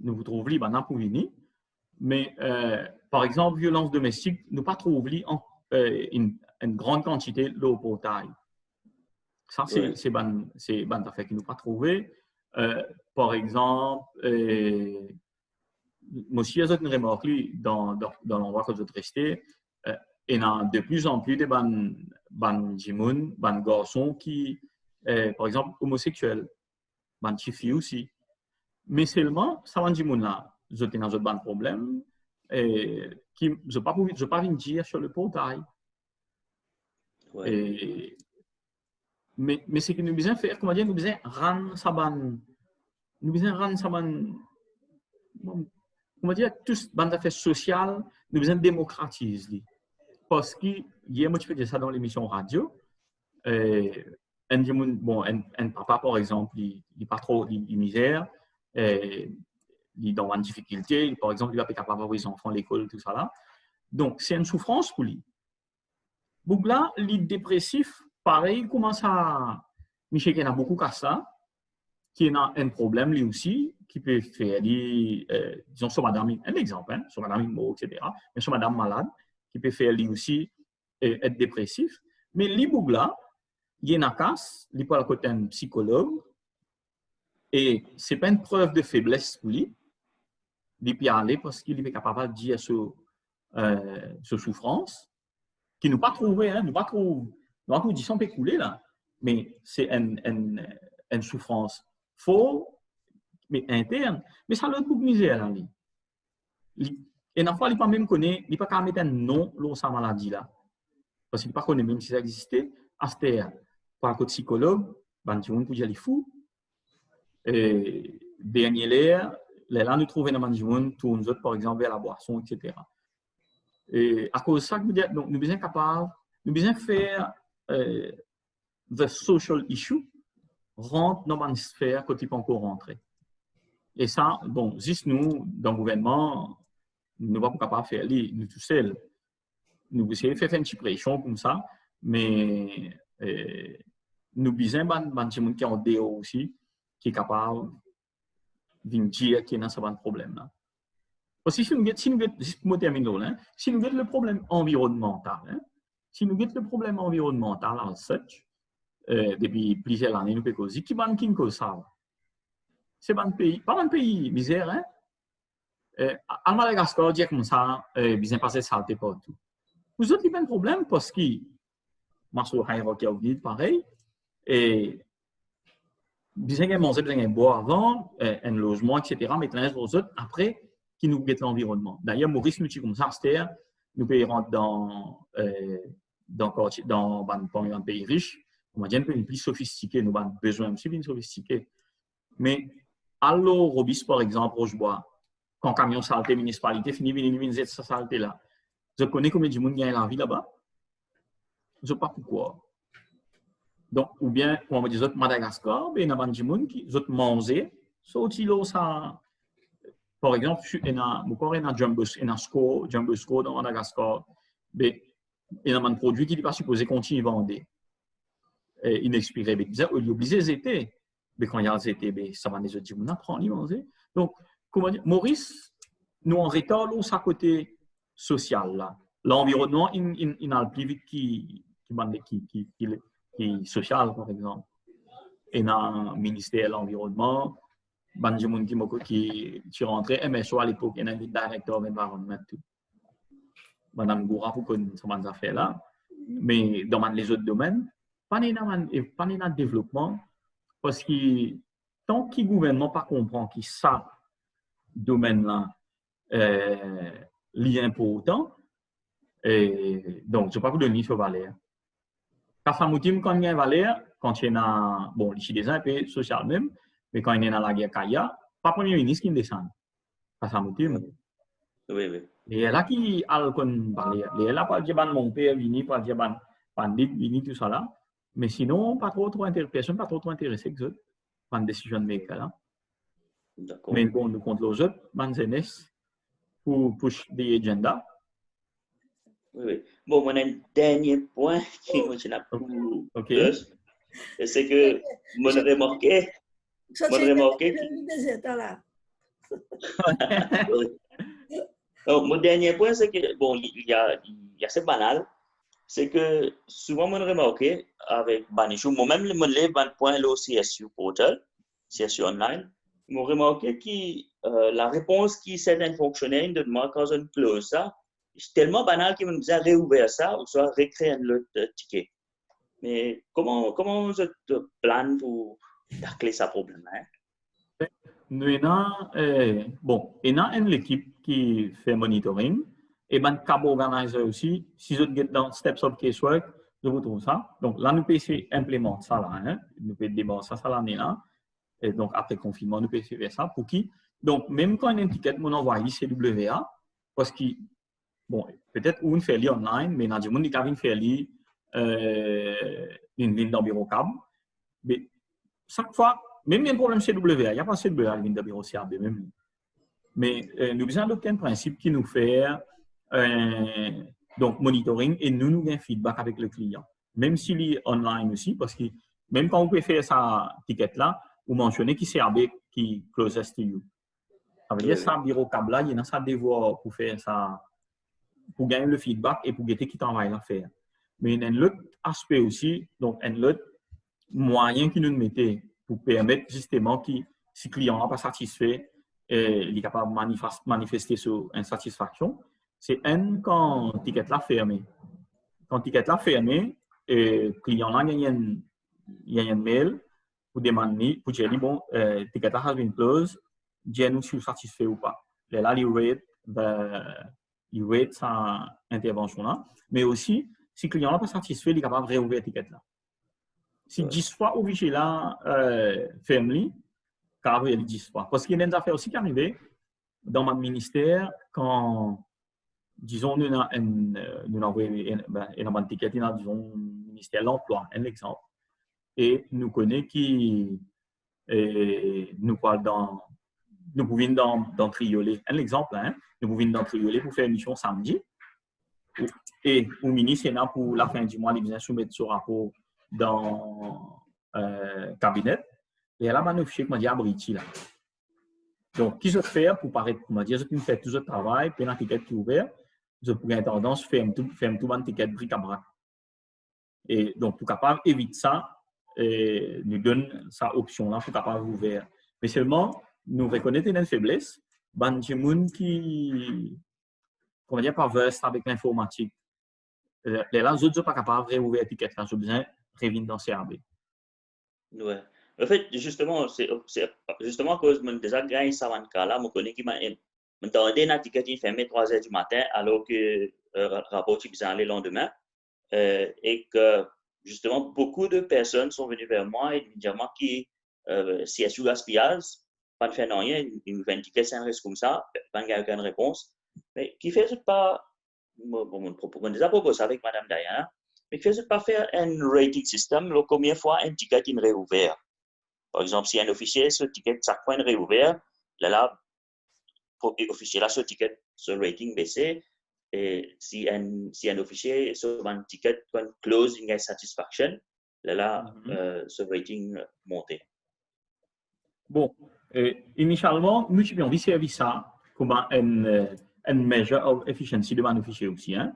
Nous vous trouvons libre pour venir, mais par exemple, violence domestique, nous pas trouvons une grande quantité d'eau potable. Ça, c'est ban affaire qui nous pas trouvé. Par exemple, monsieur a une remarque dans l'endroit que je resté, il y a de plus en plus de ban garçons qui, par exemple, homosexuels, ban filles aussi. Mais seulement, ça va dire là, je suis dans un problème qui je pas dire sur le portail. Ouais. Mais ce que nous besoin faire, comment dire, nous besoin rendre ça comment dire, tous les affaires sociales, nous besoin démocratiser. Parce que, hier, moi, je faisais ça dans l'émission radio. Un papa, par exemple, il n'est pas trop de misère, il est dans une difficulté, par exemple, il va pas capable d'avoir les enfants à l'école, tout ça là. Donc, c'est une souffrance pour lui. Donc là, les dépressifs, pareil, commence à. Michel, il y en a beaucoup qu'à ça, qui a un problème lui aussi, qui peut faire, disons, sur madame, un exemple, hein, sur madame mort, etc., mais sur madame malade, qui peut faire lui aussi être dépressif. Mais les bougs là, il y en a casse, il peut aller côté un psychologue, et ce n'est pas une preuve de faiblesse pour lui, il peut aller parce qu'il est capable de dire ce souffrance, qui nous pas trouvé, hein, nous pas trouvé, nous disons peut couler là, mais c'est une souffrance faux, mais interne, mais ça l'autre beaucoup de misère là. Et n'a pas, il pas même connaît, il pas qu'à mettre un nom sur sa maladie là, parce qu'il pas connaît même si ça existait. Astéa, par le psychologue, ben tu vois pour dire les fous. Et dernier l'air, là nous trouvons dans management, tous nous autres par exemple vers la boisson, etc. Et à cause de ça, donc, nous sommes capables, nous besoin faire the social issue rentre dans une sphère que tu peux encore rentrer. Et ça, bon, juste nous, dans le gouvernement, nous ne sommes pas capables de faire nous tout seuls. Nous essayons de faire une petite pression comme ça, mais nous besoin de gens qui ont des aussi, qui est capable de dire qu'il y a un problème là. Parce que si nous avons le problème environnemental, hein, si nous avons le problème environnemental en such, depuis plusieurs années, nous pouvons dire qui cause ça. C'est un pays, pas un pays misère, hein. À Madagascar, dire comme ça, bien passé saleté partout. Vous autres, il y a un problème parce que, Marceau Hayrock a dit pareil, et bien qu'il manger, bien qu'il boire avant, un logement, etc., mais les autres, après, qui nous guettent l'environnement. D'ailleurs, Maurice nous dit comme ça, c'est-à-dire, nous pouvons rentrer dans un pays riche, on va dire un pays plus sophistiqué, nous avons besoin aussi d'une sophistiqué. Mais, à l'eau, Robis, par exemple, Rochebois, quand camion saleté, municipalité, finit de cette saleté là. Je connais combien de monde gagne la vie là-bas. Je ne sais pas pourquoi. Donc, ou bien, comme on va dire, Madagascar, il y a des gens qui mangent, sautent l'eau, ça. Par exemple, il y a un Jumbo Score dans Madagascar, il y a un produit qui n'est pas supposé continuer à vendre. Inexpiré, il est obligé d'été. Mais quand il y a l'été, ça va les autres gens apprendre à manger. Donc, comment dire, Maurice, nous en retard à côté social là. L'environnement, il a le plus vite qui social, par exemple. Et dans le ministère de l'Environnement, il y a des gens qui rentrent, MSO à l'époque, il y a un directeur de l'environnement. Madame Goura, pour connaître ces affaires-là. Mais dans les autres domaines, pas dans le développement, parce que tant que le gouvernement ne comprend que ça, domaine-là, est important, donc je ne peux pas donner sur valeur. Quand il y a une valeur, quand il y a bon, ici des un peu social même, mais quand il y a la guerre Kaya, pas le premier ministre qui descend. Oui. Et là qui a le valeur. Et là, pas dire mon père vini, pas dire bandit vini, tout ça là. Mais sinon, pas trop intéressé, pas trop intéressé que ça, pas de décision de maker là. Mais bon, nous comptons les autres, Manzenes, pour push des agendas. Oui. Bon, on a un dernier point qui est pour c'est que, je l'ai remarqué, Ça, Moi, c'est j'ai remarqué des états là. Donc, mon dernier point, c'est que, bon, il y a c'est banal, c'est que souvent, moi, j'ai remarqué avec Banichou, moi-même, je me lève un point là au CSU Portal, CSU Online, j'ai remarqué que la réponse qui certains fonctionnaires de moi quand on close ça, c'est tellement banal qu'ils me disaient réouvrir ça ou soit recréer un autre ticket. Mais comment je te plane pour tacler ce problème? Hein? Nous avons une équipe qui fait monitoring et un cabo organizer aussi. Si vous êtes dans Steps of Casework, je vous trouve ça. Donc là, nous pouvons essayer d'implémenter ça là. Hein? Nous pouvons démarrer ça l'année là. Et donc après confinement, nous pouvons essayer de faire ça. Pour qui? Donc même quand on a une étiquette, on envoie CWA parce que, bon, peut-être on fait li online, mais dans le monde, on fait li une ligne dans le bureau câble. Mais chaque fois, même un problème CWA, il n'y a pas CWA qui vient de bureau CAB même. Mais nous avons adopté un principe qui nous fait donc monitoring et nous avons un feedback avec le client. Même s'il est online aussi, parce que même quand vous pouvez faire sa ticket là, vous mentionnez qui c'est CAB qui closest to you. Ça veut dire ça, bureau câble là, il y a ça devoir pour faire ça, pour gagner le feedback et pour guetter qui t'envoie la faire. Mais il y a un autre aspect aussi, donc un autre moyen qui nous mettait pour permettre justement que si le client n'est pas satisfait, il est capable de manifester son insatisfaction, c'est quand le ticket là fermé. Quand le ticket là fermé, le client là il y a un mail pour demander, pour dire bon, le ticket là has been closed, dis-nous si vous êtes satisfait ou pas. Là, il rate sa intervention là, mais aussi, si le client n'est pas satisfait, il est capable de réouvrir le ticket là. Si 10 fois obligé là, ferme-li, car il y a 10 fois. Parce qu'il y a des affaires aussi qui arrivent dans mon ministère quand, disons, nous avons envoyé un ticket dans, disons, le ministère de l'Emploi, un exemple. Et nous connaissons qui nous parle nous pouvons dans Triolet. Un exemple, hein, nous pouvons dans Triolet pour faire une mission samedi. Et au ministre, c'est pour la fin du mois, il vient soumettre ce rapport dans le cabinet. Et là, on a fait un diabriti là. Donc, qui je fais pour paraître, comment dire, je peux faire tout ce travail, puis un ticket qui est ouvert, je pourrais tendance à faire tout un ticket bric à brac. Et donc, pour capable d'éviter ça, nous donne cette option-là pour capable ouvert. Mais seulement, nous reconnaissons une faiblesse, ben, des gens qui, comment dire, pas versent avec l'informatique. Là, les autres ne sont pas capables de réouvrir l'étiquette, là, j'ai besoin de revenir dans CAB. Ouais. En fait, justement, c'est justement à cause de déjà gagné ça dans cas là, je connais qui m'a demandé une étiquette qui fermée 3 h du matin alors que le rapport qui allait le lendemain et que justement beaucoup de personnes sont venues vers moi et me disent qui si elles sont gaspillage, pas de faire rien, une étiquette sans reste comme ça, pas de aucune réponse, mais qui fait pas, on déjà proposé avec Madame Diana, mais qui fait pas faire un rating system, combien de fois un ticket est réouvert. Par exemple, si un officier, ce ticket, chaque fois, est réouvert, là, pour officier, là, ce ticket, ce rating baissé, et si un officier, ce un ticket, close in satisfaction, là, ce rating monté. Bon, initialement, nous avons envie de servir ça comme une measure of efficiency de mon officier aussi, hein?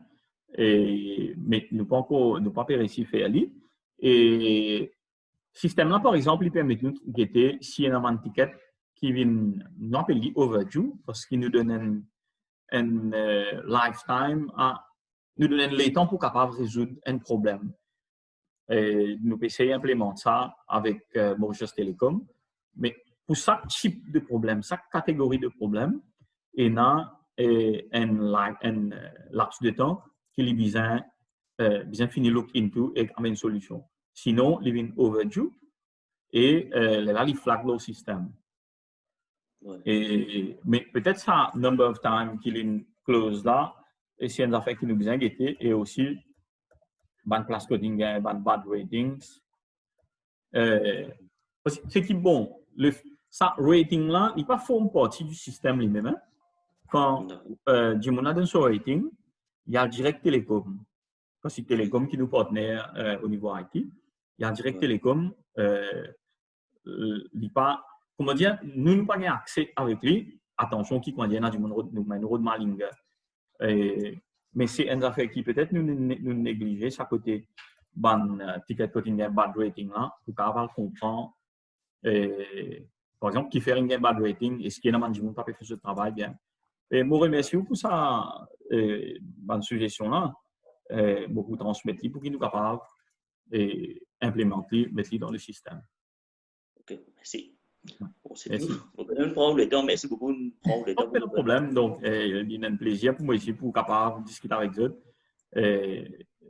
Mais nous n'avons pas réussi à faire ça. Et ce système-là, par exemple, il permet de nous guetter si on a un ticket qui vient nous appeler overdue, parce qu'il nous donne un lifetime, nous donne un temps pour capable résoudre un problème. Et nous pouvons essayer d'implémenter ça avec Mauritius Telecom. Mais pour chaque type de problème, chaque catégorie de problème, il y a un laps de temps qui est besoin finir look into et avoir une solution. Sinon, il vient overdue et là, il flag le système. Mais peut-être ça, number of time qu'il est close là, et c'est une affaire qui nous besoin guetter et aussi, ban class coding, ban bad ratings. C'est qui bon, ça rating là, il pas forme partie du système lui-même. Hein? Quand du monde a donné son rating, il y a Direct Télécom. Quand c'est Télécom qui nous partenaire au niveau IT, il y a Direct Télécom comment dire, nous n'avons pas accès avec lui. Attention, qui qu'on dit, nous road maling. Mais c'est une affaire qui peut-être nous négliger, ça côté ticket côté bad rating là, pour qu'avoir comprendre. Par exemple, qui fait un bad rating, est-ce qu'il y a un monde qui peut faire ce travail bien. Et je remercie pour ça, bonne suggestion là, beaucoup transmettre pour qu'il nous capable et implémenter, mettre dans le système. Ok, merci. Bon, c'est tout. On prend le temps, merci beaucoup. Pas de problème, donc il y a un plaisir pour moi ici pour capable discuter avec eux.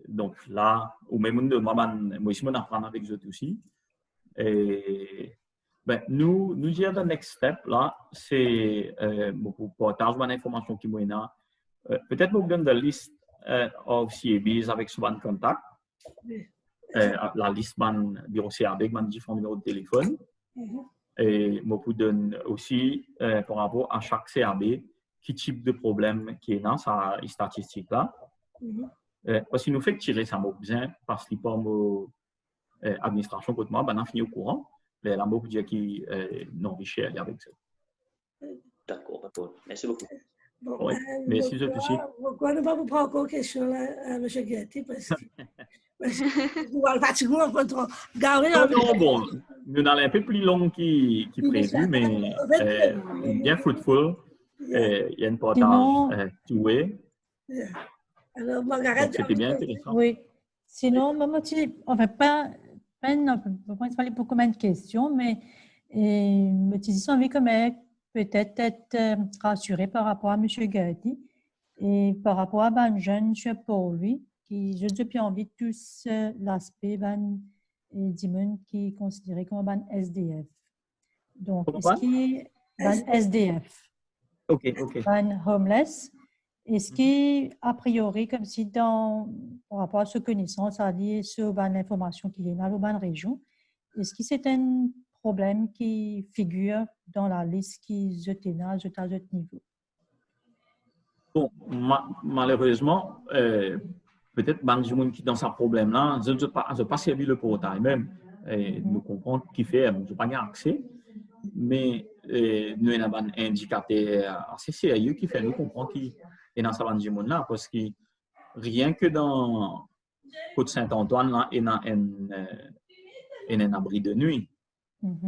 Donc là, ou même moi ici, on apprend avec eux aussi. Ben, nous disons le next step là, c'est pour partager l'information qui est là. Peut-être nous donne la liste of CABs avec ce contact. La liste bureau CAB avec différents numéros de téléphone. Et je vous donne aussi par rapport à chaque CAB quel type de problème qui est dans sa statistique là. Parce que nous fait tirer ça mot bien parce que pour l'administration côté moi, on a fini au courant. Mais là, je dire qui non riche avec ça. D'accord, d'accord. Merci beaucoup. Bon, oui, merci de aussi. Pourquoi ne pas vous prendre encore question là, M. Getty, parce que vous allez fatiguer un peu trop. Non, bon, nous allons un peu plus long qui prévu, mais bien fruitful. Il y a une partage doué. Alors, Margaret, c'était bien intéressant. Oui. Sinon, enfin, pas il fallait beaucoup de questions, mais j'ai envie quand même peut-être être rassuré par rapport à M. Getty et par rapport à un jeune pour lui, qui je n'ai plus envie de tous l'aspect Dimon qui est considéré comme un SDF. Donc, est-ce qu'il est un SDF? Ok. Un homeless. Est-ce qui, a priori, comme si par rapport à ce connaissance, à dire sur l'information qui est dans la région, est-ce que c'est un problème qui figure dans la liste qui est à ce niveau? Bon, malheureusement, peut-être que qui dans ce problème-là, je n'ai pas servi le portail même. Nous comprenons qui fait, je n'ai pas accès, mais nous avons un indicateur assez sérieux qui fait nous comprendre qui est dans ce là parce que rien que dans Côte-Saint-Antoine, là, il y a un abri de nuit.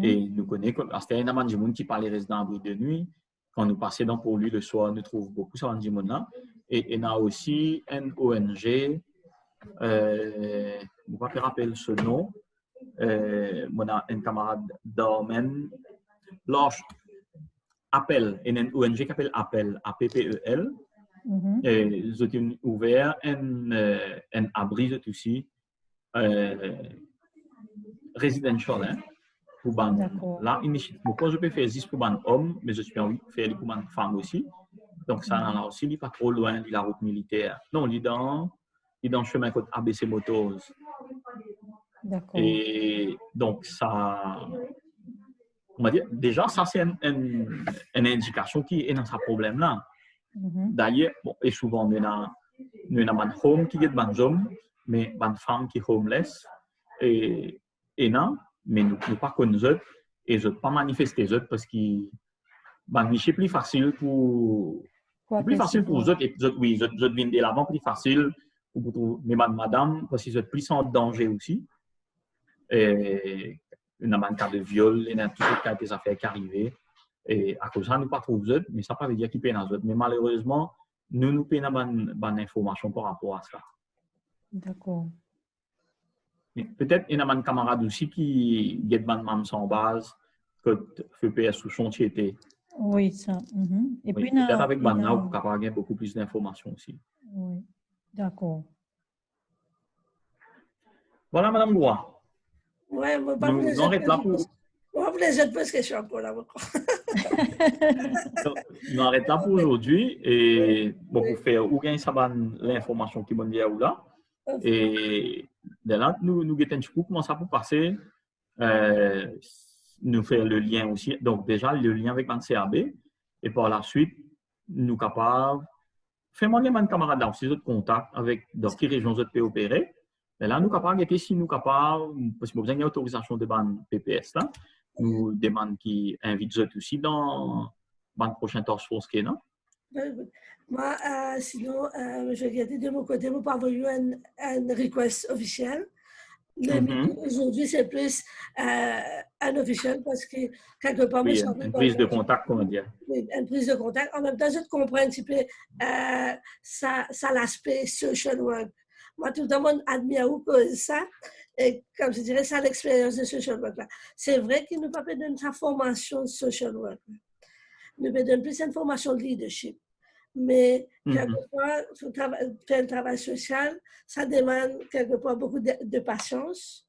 Et nous connaissons parce qu'il y a un monde qui parle des résidents d'abri de nuit. Quand nous passons pour lui le soir, nous trouvons beaucoup ça là. Et il y a aussi une ONG, je ne sais pas si je rappelle ce nom, on a un camarade d'Ormen, Lâche Appel, il y a une ONG qui s'appelle Appel, APPEL. Ils ont ouvert un abri aussi, residential, hein, pour là, pourquoi je peux faire 10 pour les hommes, mais je suis envie de faire pour les femmes aussi. Donc, ça là aussi, il n'est pas trop loin de la route militaire. Non, il est dans le chemin côté ABC Motors. D'accord. Et donc, ça, on va dire, déjà, ça, c'est une indication qui est dans ce problème-là. D'ailleurs, bon, et souvent, nous avons des hommes qui sont des hommes, mais des femmes qui sont homeless. Et non, mais nous ne pas connaissons eux et je ne pas manifester eux parce que c'est plus facile pour eux. Et oui, je viens de l'avant plus facile pour madame parce qu'ils sont plus en danger aussi. Et il y a un cas de viol, il y a tout ce cas des affaires qui arrivent. Et à cause de ça, nous ne trouvons pas, mais ça ne veut pas dire qu'ils paient dans eux. Mais malheureusement, nous payons bonne information par rapport à ça. D'accord. Peut-être qu'il y a un camarade aussi qui a des mamans sans base, que FPS sous chantier. Oui, ça. Et puis, peut-être avec Banna, vous pouvez avoir beaucoup plus d'informations aussi. Oui, d'accord. Voilà, Madame Goua. Oui, nous arrêtons là pour... On va les autres questions encore là. Nous arrêtons là pour aujourd'hui et bon, pour faire ou bien ça va l'information qui m'a dit là. Et de là, nous avons un petit coup comment ça peut passer. Nous faire le lien aussi. Donc déjà, le lien avec le CAB. Et par la suite, nous sommes capables de faire mon camarade dans ces autres contacts avec dans quelle région vous pouvez opérer. Et là, nous sommes capables, et si nous sommes capables, parce que nous avons une autorisation de ban PPS là, nous demandons qui invite eux aussi dans le prochain Task Force qui est, non? Moi, sinon, je regarde de mon côté, vous parvenez un request officiel. Le meeting aujourd'hui, c'est plus un officiel parce que quelque part, oui, une prise de contact, comment dire. Oui, une prise de contact. En même temps, je comprends un petit peu ça l'aspect social work. Moi, tout le monde admire ça. Et comme je dirais, ça l'expérience de social work là. C'est vrai qu'il ne peut pas donner sa formation de social work. Il ne peut donner plus une formation de leadership. Mais quelquefois, faire un travail social, ça demande quelquefois beaucoup de patience,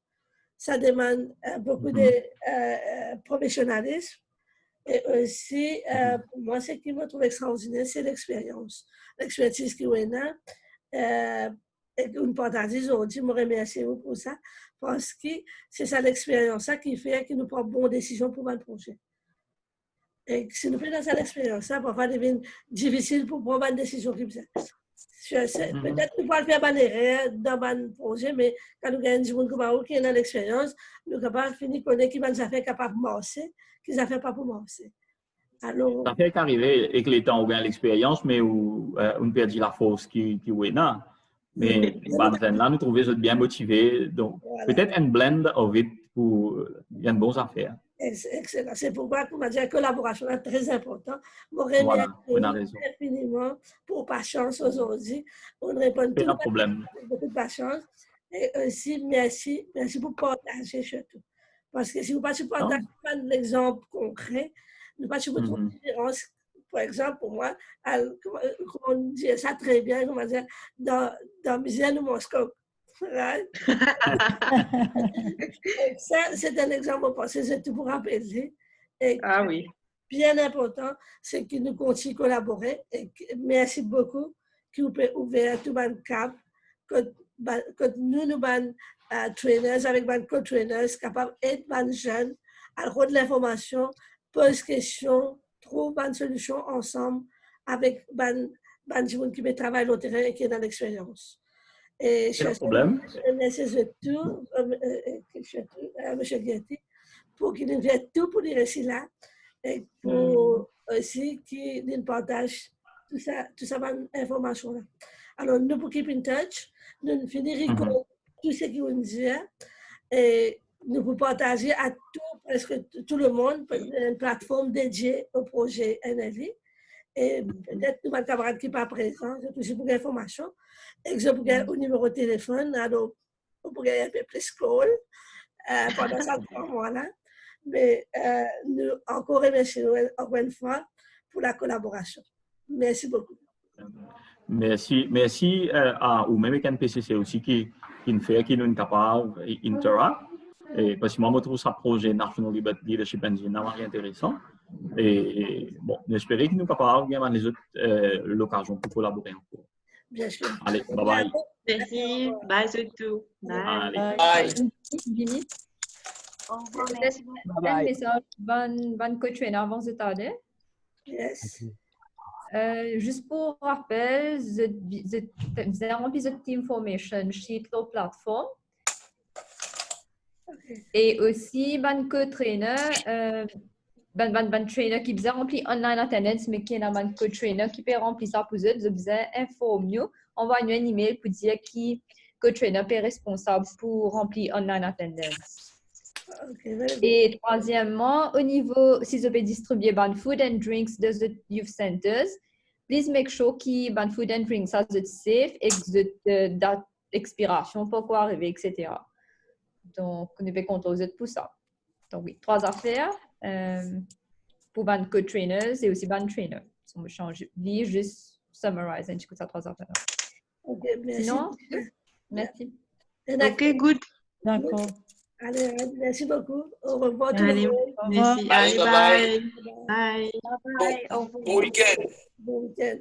ça demande beaucoup de professionnalisme. Et aussi, pour moi, ce qui me trouve extraordinaire, c'est l'expérience. L'expertise qui est là. Et nous partageons aujourd'hui, je me remercie pour ça, parce que c'est ça l'expérience qui fait que nous prenons de bonnes décisions pour notre projet. Et si nous prenons cette expérience-là, parfois, il devient difficile pour prendre une décision comme ça. Peut-être que nous pouvons faire une erreur dans un projet, mais quand nous gagnons du monde qui est dans l'expérience, nous sommes capables de finir connaître qui va nous faire capable de marcher, qui ne fait pas pour marcher. Alors, ça fait qu'arriver avec les temps, on gagne l'expérience, mais on perd la force qui est là. Mais là, nous trouvons bien motivés. Donc, peut-être un blend of it pour une bonne affaire. Excellent. C'est pourquoi, pour dire, la collaboration est très importante. Je remercie infiniment pour patience aujourd'hui. On répond tout le problème. Beaucoup de patience. Et aussi, merci pour partager surtout. Parce que si vous ne partagez pas l'exemple concret, nous ne partagez pas trop de différence. Par exemple, pour moi, on dit ça très bien, comment dire, dans Misère de Moscou. Right? Ça, c'est un exemple parce que c'est tout pour rappeler. Ah oui. Bien important, c'est que nous continuons à collaborer. Et merci beaucoup que vous pouvez ouvrir tout le cap, que nous sommes trainers avec des co-trainers capables d'aider les jeunes à rendre l'information, poser des questions, trouver une solution ensemble avec les gens qui travaillent sur le terrain et qui sont dans l'expérience. Et je remercie tout, M. Guetti, pour qu'il nous vienne tout pour les récits là et pour aussi qu'il nous partage toute cette information là. Alors, nous, pour keep in touch, nous finirons tout ce qu'il nous dit et nous pouvons partager à presque tout le monde une plateforme dédiée au projet NLI. Et peut-être que mes camarades qui ne sont pas présents, c'est aussi pour l'information. Et que je pourrais au numéro de téléphone, alors on pourrait un peu plus scroll pendant ce moment-là. Mais nous encore remercions encore une fois pour la collaboration. Merci beaucoup. Merci à ou même NPCC aussi qui nous fait, qui nous est capable d'interagir. Parce que moi, je trouve ce projet National Leadership Engine intéressant. Et bon, j'espère que nous sommes capables de les autres l'occasion pour collaborer encore. Bien sûr. Allez, bye bye. Merci. Bye surtout. Bye. Un message, ban co-trainer avant de tarder. Yes. Juste pour rappel, vous avez rempli votre team formation sheet sur plateforme. Et aussi, ban co-trainer, ban trainer qui vous a rempli online attendance, mais qui est un ban co-trainer qui peut remplir ça pour vous, vous avez informé, envoyez un email pour dire qui co-trainer est responsable pour remplir online attendance. Et troisièmement, au niveau, si vous pouvez distribuer ban food and drinks dans les youth centers, please make sure que ban food and drinks are safe et que date d'expiration pour quoi arriver, etc. Donc, on devait contrôler pour ça. Donc, oui, 3 affaires pour ban co-trainers et aussi ban trainer. On va changer, juste summarize un petit peu ça 3 affaires. Ok, merci. Sinon, merci. Ok, good. D'accord. Allez, merci beaucoup. Au revoir tout le Allez, monde. merci. Bye, Allez, bye, bye. Bye. Bye. Au revoir. Bon week-end. Bon week-end.